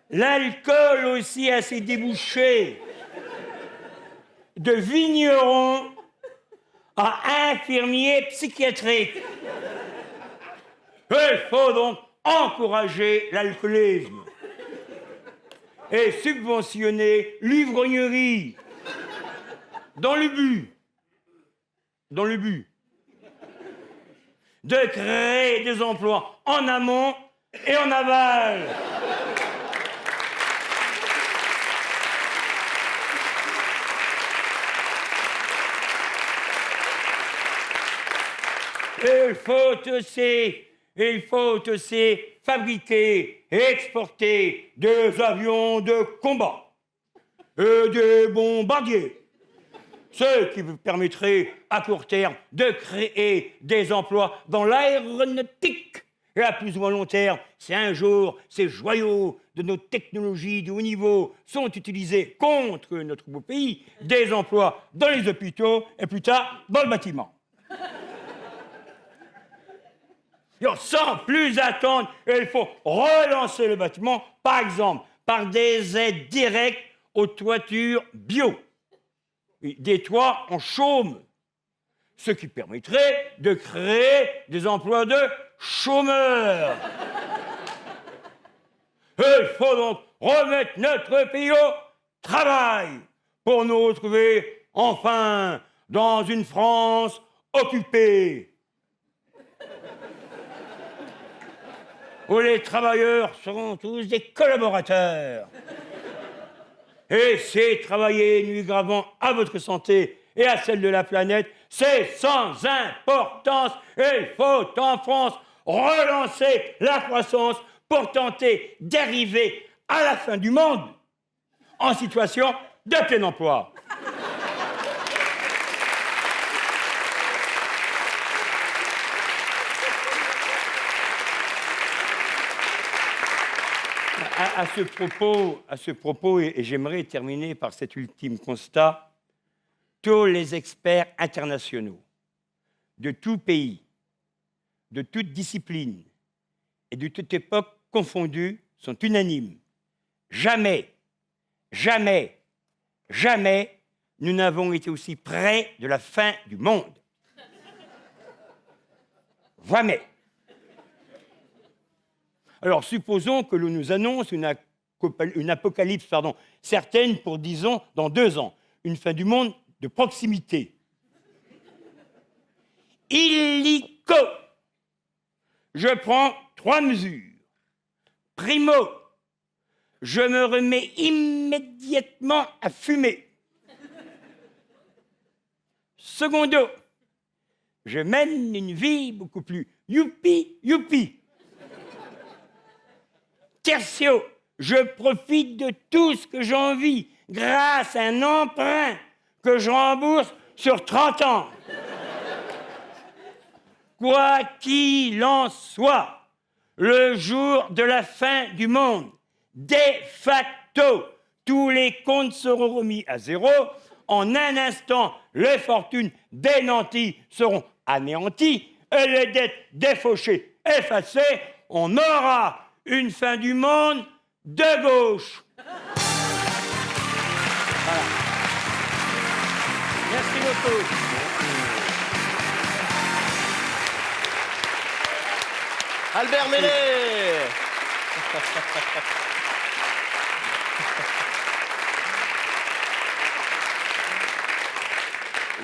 L'alcool aussi a ses débouchés. De vignerons à infirmiers psychiatriques. Il faut donc encourager l'alcoolisme et subventionner l'ivrognerie dans le but de créer des emplois en amont et en aval. Il faut aussi fabriquer et exporter des avions de combat et des bombardiers. Ce qui vous permettrait, à court terme, de créer des emplois dans l'aéronautique Et à plus ou moins long terme, si un jour ces joyaux de nos technologies de haut niveau sont utilisés contre notre beau pays, des emplois dans les hôpitaux et plus tard dans le bâtiment. Et sans plus attendre, il faut relancer le bâtiment, par exemple, par des aides directes aux toitures bio. Des toits en chaume. Ce qui permettrait de créer des emplois de chômeurs. Il faut donc remettre notre pays au travail pour nous retrouver enfin dans une France occupée. Où les travailleurs seront tous des collaborateurs. Et c'est travailler nuit gravement à votre santé et à celle de la planète, c'est sans importance. Et il faut en France relancer la croissance pour tenter d'arriver à la fin du monde en situation de plein emploi. À ce propos, et j'aimerais terminer par cet ultime constat, tous les experts internationaux de tout pays, de toute discipline et de toute époque confondue sont unanimes. Jamais, jamais, jamais nous n'avons été aussi près de la fin du monde. Jamais. Alors, supposons que l'on nous annonce une apocalypse certaine pour, disons, dans 2 ans. Une fin du monde de proximité. Illico. Je prends 3 mesures. Primo, je me remets immédiatement à fumer. Secondo, je mène une vie beaucoup plus youpi. Tertio, je profite de tout ce que j'ai envie grâce à un emprunt que je rembourse sur 30 ans. Quoi qu'il en soit, le jour de la fin du monde, de facto, tous les comptes seront remis à zéro. En un instant, les fortunes des nantis seront anéanties et les dettes défauchées effacées. On aura une fin du monde de gauche. Voilà. Merci beaucoup. Albert Mellet.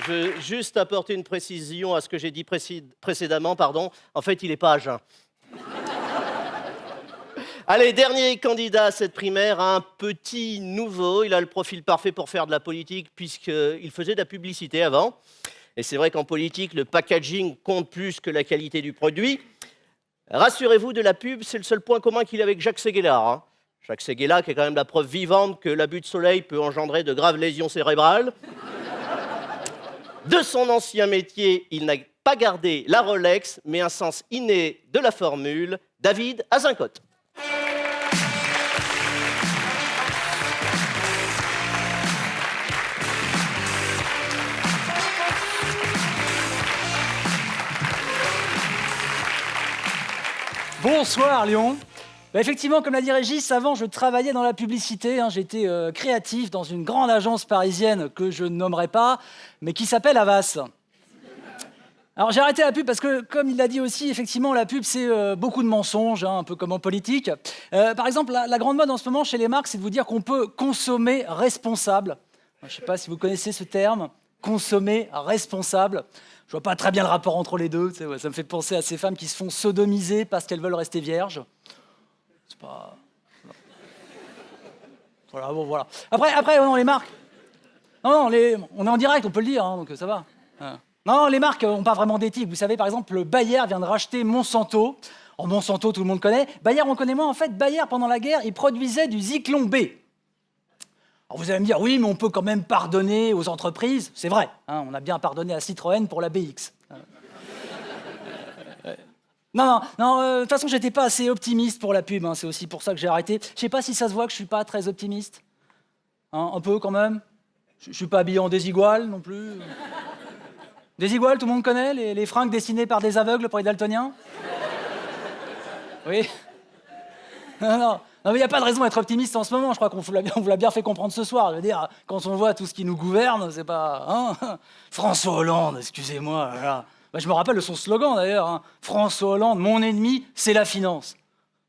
Je veux juste apporter une précision à ce que j'ai dit précédemment. En fait, il n'est pas à jeun. Allez, dernier candidat à cette primaire, un petit nouveau. Il a le profil parfait pour faire de la politique puisqu'il faisait de la publicité avant. Et c'est vrai qu'en politique, le packaging compte plus que la qualité du produit. Rassurez-vous, de la pub, c'est le seul point commun qu'il a avec Jacques Séguéla. Jacques Séguéla, qui est quand même la preuve vivante que l'abus de soleil peut engendrer de graves lésions cérébrales. De son ancien métier, il n'a pas gardé la Rolex, mais un sens inné de la formule. David Azincote. Bonsoir Lyon. Effectivement, comme l'a dit Régis, avant je travaillais dans la publicité, j'étais créatif dans une grande agence parisienne que je ne nommerai pas, mais qui s'appelle Havas. Alors j'ai arrêté la pub parce que, comme il l'a dit aussi, effectivement la pub c'est beaucoup de mensonges, un peu comme en politique. Par exemple, la grande mode en ce moment chez les marques, c'est de vous dire qu'on peut consommer responsable. Je ne sais pas si vous connaissez ce terme, consommer responsable. Je vois pas très bien le rapport entre les deux. Ça me fait penser à ces femmes qui se font sodomiser parce qu'elles veulent rester vierges. C'est pas... Voilà, bon, voilà. Après, non, les marques... Non, on est en direct, on peut le dire, donc ça va. Non, les marques n'ont pas vraiment d'éthique. Vous savez, par exemple, Bayer vient de racheter Monsanto. En Monsanto, tout le monde connaît. Bayer, on connaît moins. En fait, Bayer, pendant la guerre, il produisait du Zyklon B. Alors vous allez me dire, oui, mais on peut quand même pardonner aux entreprises. C'est vrai, on a bien pardonné à Citroën pour la BX. De toute façon, j'étais pas assez optimiste pour la pub, hein, c'est aussi pour ça que j'ai arrêté. Je sais pas si ça se voit que je suis pas très optimiste. Hein, un peu quand même. Je suis pas habillé en désigual non plus. Désigual, tout le monde connaît, les fringues dessinées par des aveugles pour les daltoniens. Oui. Non, mais il n'y a pas de raison d'être optimiste en ce moment. Je crois qu'on vous l'a bien fait comprendre ce soir. Je veux dire, quand on voit tout ce qui nous gouverne, c'est pas... Hein, François Hollande, excusez-moi. Voilà. Bah, je me rappelle de son slogan, d'ailleurs. Hein. François Hollande, mon ennemi, c'est la finance.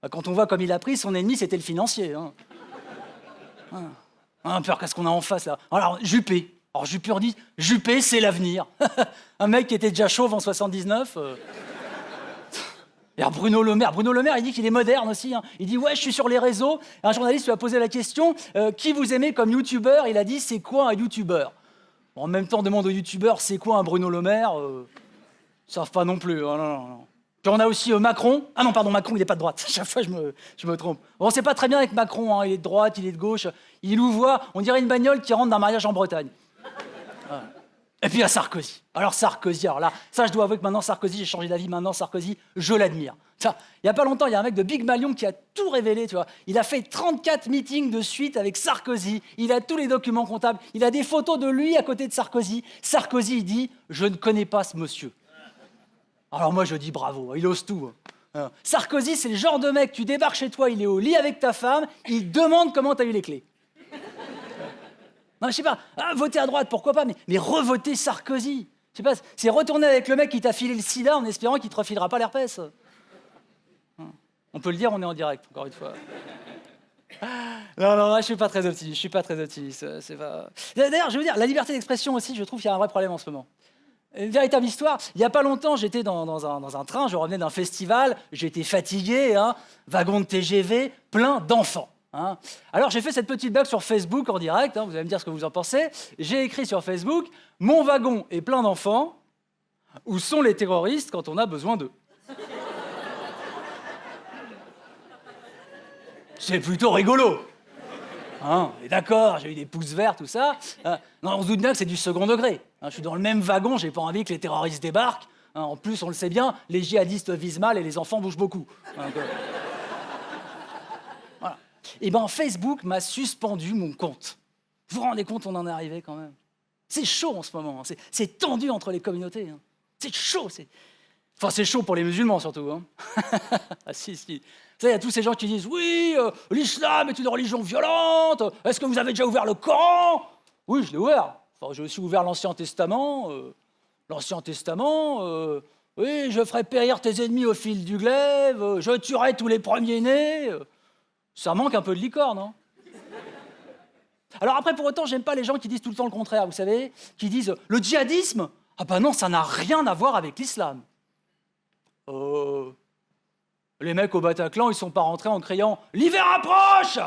Bah, quand on voit comme il a pris, son ennemi, c'était le financier. Hein. Peur, qu'est-ce qu'on a en face, là? Alors, Juppé. Alors, Juppé, on dit, Juppé, c'est l'avenir. Un mec qui était déjà chauve en 79... Et alors Bruno Le Maire, il dit qu'il est moderne aussi. Hein. Il dit, ouais, je suis sur les réseaux. Et un journaliste lui a posé la question, qui vous aimez comme youtubeur? Il a dit, c'est quoi un youtubeur? En même temps, on demande aux youtubeurs, c'est quoi un Bruno Le Maire? Ils savent pas non plus. Oh, non. Puis on a aussi Macron. Ah non, pardon, Macron, il n'est pas de droite. Chaque fois, je me trompe. On ne sait pas très bien avec Macron. Hein. Il est de droite, il est de gauche. Il nous voit, on dirait une bagnole qui rentre d'un mariage en Bretagne. Ouais. Et puis il y a Sarkozy. Alors Sarkozy, alors là, ça je dois avouer que maintenant Sarkozy, j'ai changé d'avis, maintenant Sarkozy, je l'admire. Ça, il y a pas longtemps, il y a un mec de Big Malion qui a tout révélé, tu vois. Il a fait 34 meetings de suite avec Sarkozy, il a tous les documents comptables, il a des photos de lui à côté de Sarkozy. Sarkozy, il dit, je ne connais pas ce monsieur. Alors moi je dis bravo, il ose tout. Hein. Sarkozy, c'est le genre de mec, tu débarques chez toi, il est au lit avec ta femme, il demande comment t'as eu les clés. Non, je sais pas, voter à droite, pourquoi pas, mais revoter Sarkozy. Je sais pas, c'est retourner avec le mec qui t'a filé le sida en espérant qu'il te refilera pas l'herpès. On peut le dire, on est en direct, encore une fois. Non, je suis pas très optimiste, c'est pas... D'ailleurs, je veux dire, la liberté d'expression aussi, je trouve qu'il y a un vrai problème en ce moment. Une véritable histoire, il y a pas longtemps, j'étais dans un train, je revenais d'un festival, j'étais fatigué, hein, wagon de TGV, plein d'enfants. Hein. Alors j'ai fait cette petite blague sur Facebook en direct, hein, vous allez me dire ce que vous en pensez. J'ai écrit sur Facebook, mon wagon est plein d'enfants, où sont les terroristes quand on a besoin d'eux? C'est plutôt rigolo. Hein, et d'accord, j'ai eu des pouces verts, tout ça. Non, on se doute bien que c'est du second degré. Hein, je suis dans le même wagon, j'ai pas envie que les terroristes débarquent. Hein, en plus, on le sait bien, les djihadistes visent mal et les enfants bougent beaucoup. Hein, voilà. Et ben Facebook m'a suspendu mon compte. Vous vous rendez compte, on en est arrivé quand même. C'est chaud en ce moment, hein. C'est tendu entre les communautés. Hein. C'est chaud, Enfin, c'est chaud pour les musulmans surtout. Hein. Ah si. Vous savez, il y a tous ces gens qui disent « Oui, l'islam est une religion violente. Est-ce que vous avez déjà ouvert le Coran ?» Oui, je l'ai ouvert. Enfin, j'ai aussi ouvert l'Ancien Testament. Oui, je ferai périr tes ennemis au fil du glaive. Je tuerai tous les premiers-nés. Ça manque un peu de licorne, hein. Alors après, pour autant, j'aime pas les gens qui disent tout le temps le contraire, vous savez, qui disent « Le djihadisme, ah ben non, ça n'a rien à voir avec l'islam. » Les mecs au Bataclan, ils sont pas rentrés en criant « L'hiver approche !»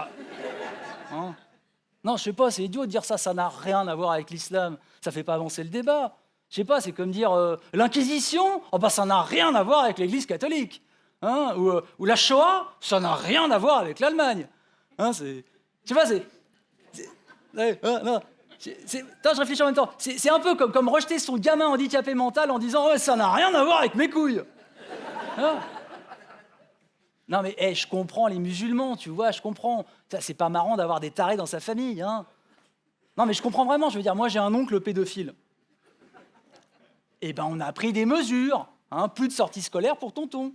Hein? Non, je sais pas, c'est idiot de dire ça, ça n'a rien à voir avec l'islam. Ça fait pas avancer le débat. Je sais pas, c'est comme dire l'Inquisition, oh ben ça n'a rien à voir avec l'Église catholique. Hein? Ou la Shoah, ça n'a rien à voir avec l'Allemagne. Hein, je sais pas, non. Attends, je réfléchis en même temps. C'est un peu comme rejeter son gamin handicapé mental en disant oh, ça n'a rien à voir avec mes couilles. Hein? Non mais je comprends les musulmans, tu vois, je comprends. C'est pas marrant d'avoir des tarés dans sa famille. Hein? Non mais je comprends vraiment, je veux dire, moi j'ai un oncle pédophile. Eh ben on a pris des mesures, hein, plus de sorties scolaires pour tonton.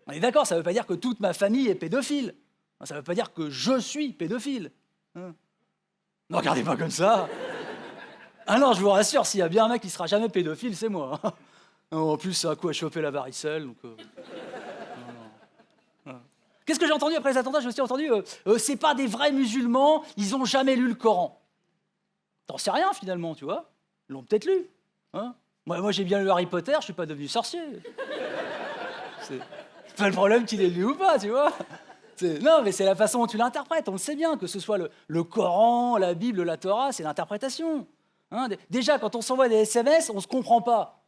On est d'accord, ça veut pas dire que toute ma famille est pédophile. Ça veut pas dire que je suis pédophile. Hein? Ne regardez pas comme ça. Ah non, je vous rassure, s'il y a bien un mec qui sera jamais pédophile, c'est moi. En plus, c'est un coup à choper la varicelle. Donc, Qu'est-ce que j'ai entendu après les attentats? J'ai aussi entendu, c'est pas des vrais musulmans, ils ont jamais lu le Coran. T'en sais rien finalement, tu vois. Ils l'ont peut-être lu. Hein? Moi, j'ai bien lu Harry Potter, je suis pas devenu sorcier. C'est pas le problème qu'il ait lu ou pas, tu vois. Non, mais c'est la façon dont tu l'interprètes. On le sait bien, que ce soit le Coran, la Bible, la Torah, c'est l'interprétation. Hein? Déjà, quand on s'envoie des SMS, on se comprend pas.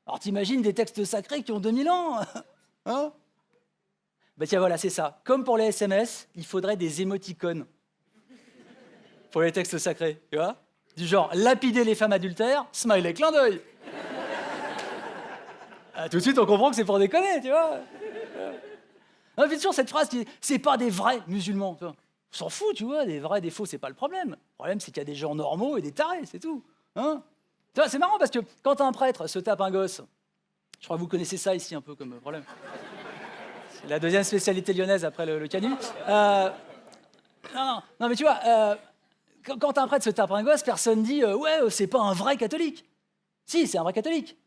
Alors t'imagines des textes sacrés qui ont 2000 ans. Hein? Ben tiens, voilà, c'est ça. Comme pour les SMS, il faudrait des émoticônes pour les textes sacrés, tu vois? Du genre, lapider les femmes adultères, smiley, clin d'œil. Tout de suite, on comprend que c'est pour déconner, tu vois. On fait toujours cette phrase qui est « c'est pas des vrais musulmans ». On s'en fout, tu vois, des vrais, des faux, c'est pas le problème. Le problème, c'est qu'il y a des gens normaux et des tarés, c'est tout. Hein, tu vois, c'est marrant parce que quand un prêtre se tape un gosse, je crois que vous connaissez ça ici un peu comme problème. C'est la deuxième spécialité lyonnaise après le canu. Non, mais tu vois, quand un prêtre se tape un gosse, personne dit ouais, c'est pas un vrai catholique. Si, c'est un vrai catholique.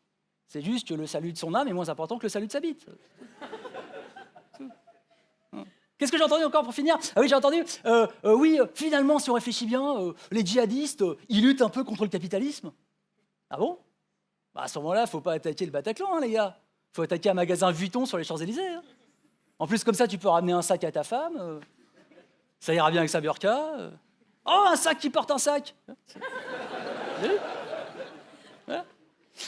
C'est juste que le salut de son âme est moins important que le salut de sa bite. Qu'est-ce que j'ai entendu encore pour finir? Ah oui, j'ai entendu, oui, finalement, si on réfléchit bien, les djihadistes, ils luttent un peu contre le capitalisme. Ah bon? Bah, à ce moment-là, faut pas attaquer le Bataclan, hein, les gars. Faut attaquer un magasin Vuitton sur les Champs-Élysées. Hein. En plus, comme ça, tu peux ramener un sac à ta femme. Ça ira bien avec sa burqa. Oh, un sac qui porte un sac.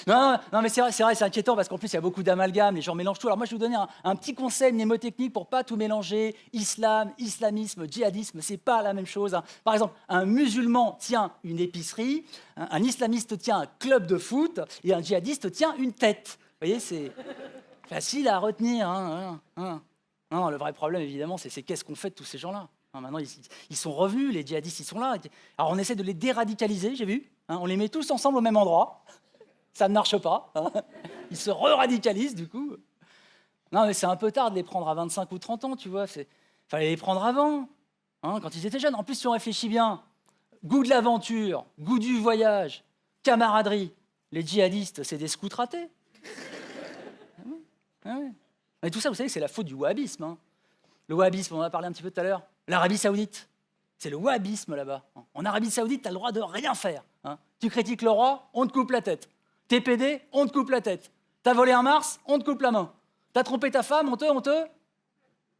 Non, mais c'est vrai, c'est inquiétant parce qu'en plus, il y a beaucoup d'amalgames, les gens mélangent tout. Alors moi, je vais vous donner un petit conseil mnémotechnique pour pas tout mélanger. Islam, islamisme, djihadisme, c'est pas la même chose. Hein. Par exemple, un musulman tient une épicerie, un islamiste tient un club de foot et un djihadiste tient une tête. Vous voyez, c'est facile à retenir. Non, le vrai problème, évidemment, c'est qu'est-ce qu'on fait de tous ces gens-là. Maintenant, ils sont revenus, les djihadistes, ils sont là. Alors, on essaie de les déradicaliser, j'ai vu. On les met tous ensemble au même endroit. Ça ne marche pas. Ils se re-radicalisent, du coup. Non, mais c'est un peu tard de les prendre à 25 ou 30 ans, tu vois. Fallait les prendre avant, quand ils étaient jeunes. En plus, si on réfléchit bien, goût de l'aventure, goût du voyage, camaraderie. Les djihadistes, c'est des scouts ratés. Mais tout ça, vous savez, c'est la faute du wahhabisme. Hein. Le wahhabisme, on en a parlé un petit peu tout à l'heure. L'Arabie Saoudite, c'est le wahhabisme là-bas. En Arabie Saoudite, tu as le droit de rien faire. Tu critiques le roi, on te coupe la tête. T'es pédé, on te coupe la tête. T'as volé un Mars, on te coupe la main. T'as trompé ta femme, on te...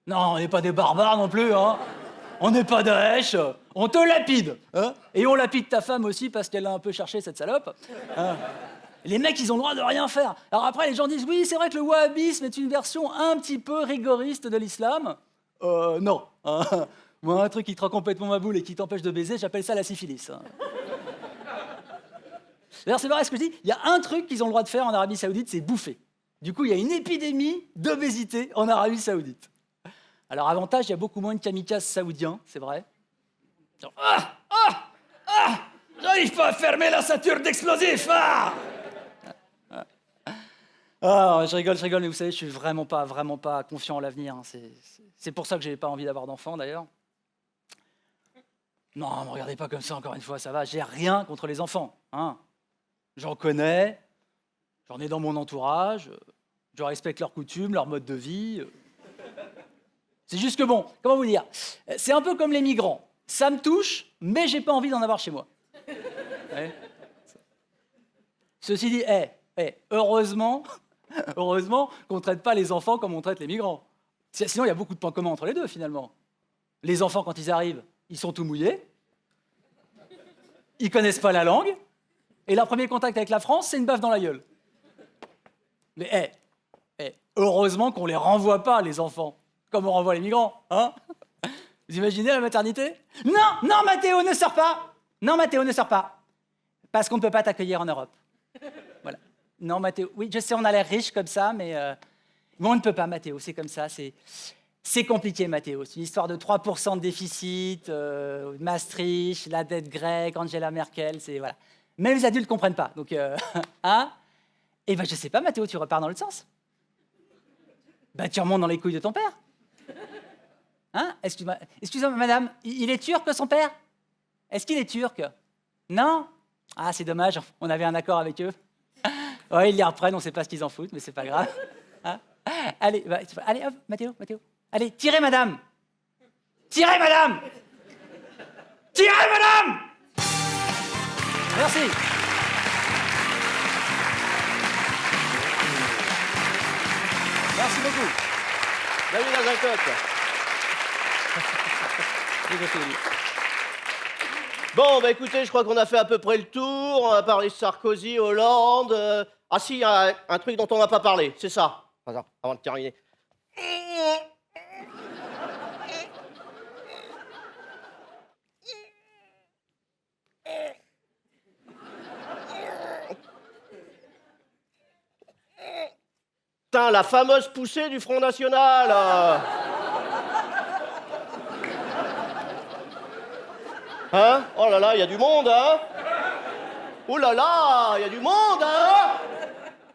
Non, on n'est pas des barbares non plus. On n'est pas Daesh. On te lapide. Et on lapide ta femme aussi parce qu'elle a un peu cherché, cette salope. Les mecs, ils ont le droit de rien faire. Alors après, les gens disent, oui, c'est vrai que le wahhabisme est une version un petit peu rigoriste de l'islam. Non. Moi, un truc qui te rend complètement ma boule et qui t'empêche de baiser, j'appelle ça la syphilis. D'ailleurs, c'est vrai ce que je dis, il y a un truc qu'ils ont le droit de faire en Arabie Saoudite, c'est bouffer. Du coup, il y a une épidémie d'obésité en Arabie Saoudite. Alors, avantage, il y a beaucoup moins de kamikazes saoudiens, c'est vrai. Genre, j'arrive pas à fermer la ceinture d'explosifs. Je rigole, mais vous savez, je suis vraiment pas confiant en l'avenir. Hein. C'est pour ça que j'ai pas envie d'avoir d'enfants, d'ailleurs. Non, me regardez pas comme ça, encore une fois, ça va, j'ai rien contre les enfants. J'en connais, j'en ai dans mon entourage, je respecte leurs coutumes, leur mode de vie. C'est juste que bon, comment vous dire, c'est un peu comme les migrants. Ça me touche, mais j'ai pas envie d'en avoir chez moi. Ouais. Ceci dit, heureusement qu'on ne traite pas les enfants comme on traite les migrants. Sinon, il y a beaucoup de points communs entre les deux, finalement. Les enfants, quand ils arrivent, ils sont tout mouillés, ils connaissent pas la langue, et leur premier contact avec la France, c'est une baffe dans la gueule. Mais heureusement qu'on les renvoie pas, les enfants, comme on renvoie les migrants. Vous imaginez la maternité? Non, Mathéo, ne sors pas. Non, Mathéo, ne sors pas. Parce qu'on ne peut pas t'accueillir en Europe. Voilà. Non, Mathéo, oui, je sais, on a l'air riche comme ça, mais on ne peut pas, Mathéo, c'est comme ça, c'est compliqué, Mathéo. C'est une histoire de 3% de déficit, Maastricht, la dette grecque, Angela Merkel, c'est... Voilà. Même les adultes ne comprennent pas. Donc, Eh ben, je sais pas, Mathéo, tu repars dans l'autre sens. Tu remontes dans les couilles de ton père. Excusez-moi, madame, il est turc, son père? Est-ce qu'il est turc? Non? Ah, c'est dommage, on avait un accord avec eux. Ouais, ils les reprennent, on ne sait pas ce qu'ils en foutent, mais c'est pas grave. Allez, hop, Mathéo. Allez, tirez, madame. Tirez, madame. Merci. Merci beaucoup. Bienvenue dans un coq. Bon, écoutez, je crois qu'on a fait à peu près le tour. On a parlé de Sarkozy, Hollande. Ah si, il y a un truc dont on n'a pas parlé, c'est ça. Attends, avant de terminer. putain, la fameuse poussée du Front National. Hein? Oh là là, il y a du monde, hein? Oh là là, il y a du monde, hein?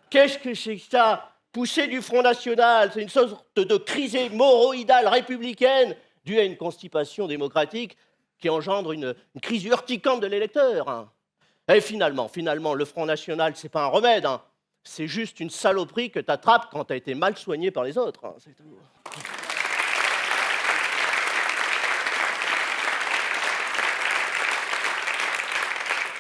Qu'est-ce que c'est que ça? Poussée du Front National, c'est une sorte de crise hémorroïdale républicaine due à une constipation démocratique qui engendre une crise urticante de l'électeur. Hein. Et finalement, le Front National, c'est pas un remède, hein. C'est juste une saloperie que t'attrapes quand t'as été mal soigné par les autres. Hein. C'est tout.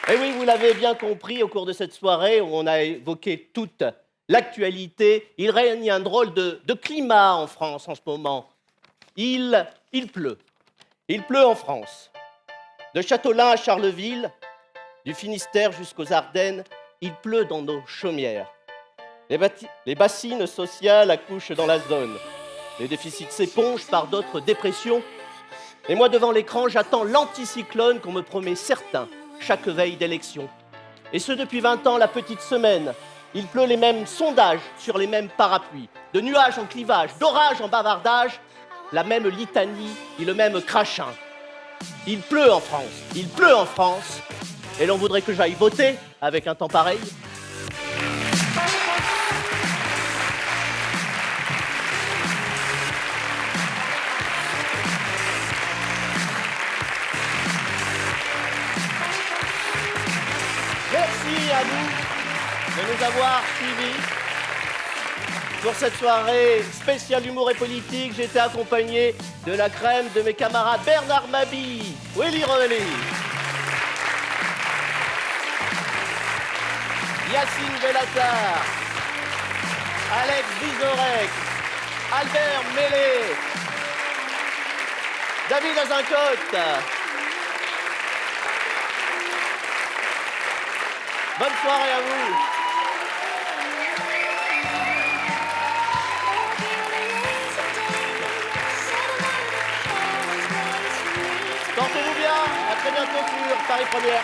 Et oui, vous l'avez bien compris, au cours de cette soirée où on a évoqué toute l'actualité, il règne un drôle de climat en France en ce moment. Il pleut. Il pleut en France. De Châteaulin à Charleville, du Finistère jusqu'aux Ardennes, il pleut dans nos chaumières. Les bassines sociales accouchent dans la zone. Les déficits s'épongent par d'autres dépressions. Et moi, devant l'écran, j'attends l'anticyclone qu'on me promet certain chaque veille d'élection. Et ce, depuis 20 ans, la petite semaine. Il pleut les mêmes sondages sur les mêmes parapluies. De nuages en clivage, d'orages en bavardage, la même litanie et le même crachin. Il pleut en France, il pleut en France. Et l'on voudrait que j'aille voter avec un temps pareil. Merci à vous de nous avoir suivis. Pour cette soirée spéciale humour et politique, j'ai été accompagné de la crème de mes camarades Bernard Mabille, Willy Revelli, Yacine Bellatar, Alex Vizorek, Albert Mélé, David Azincote. Bonne soirée à vous. Portez-vous bien, à très bientôt sur Paris Première.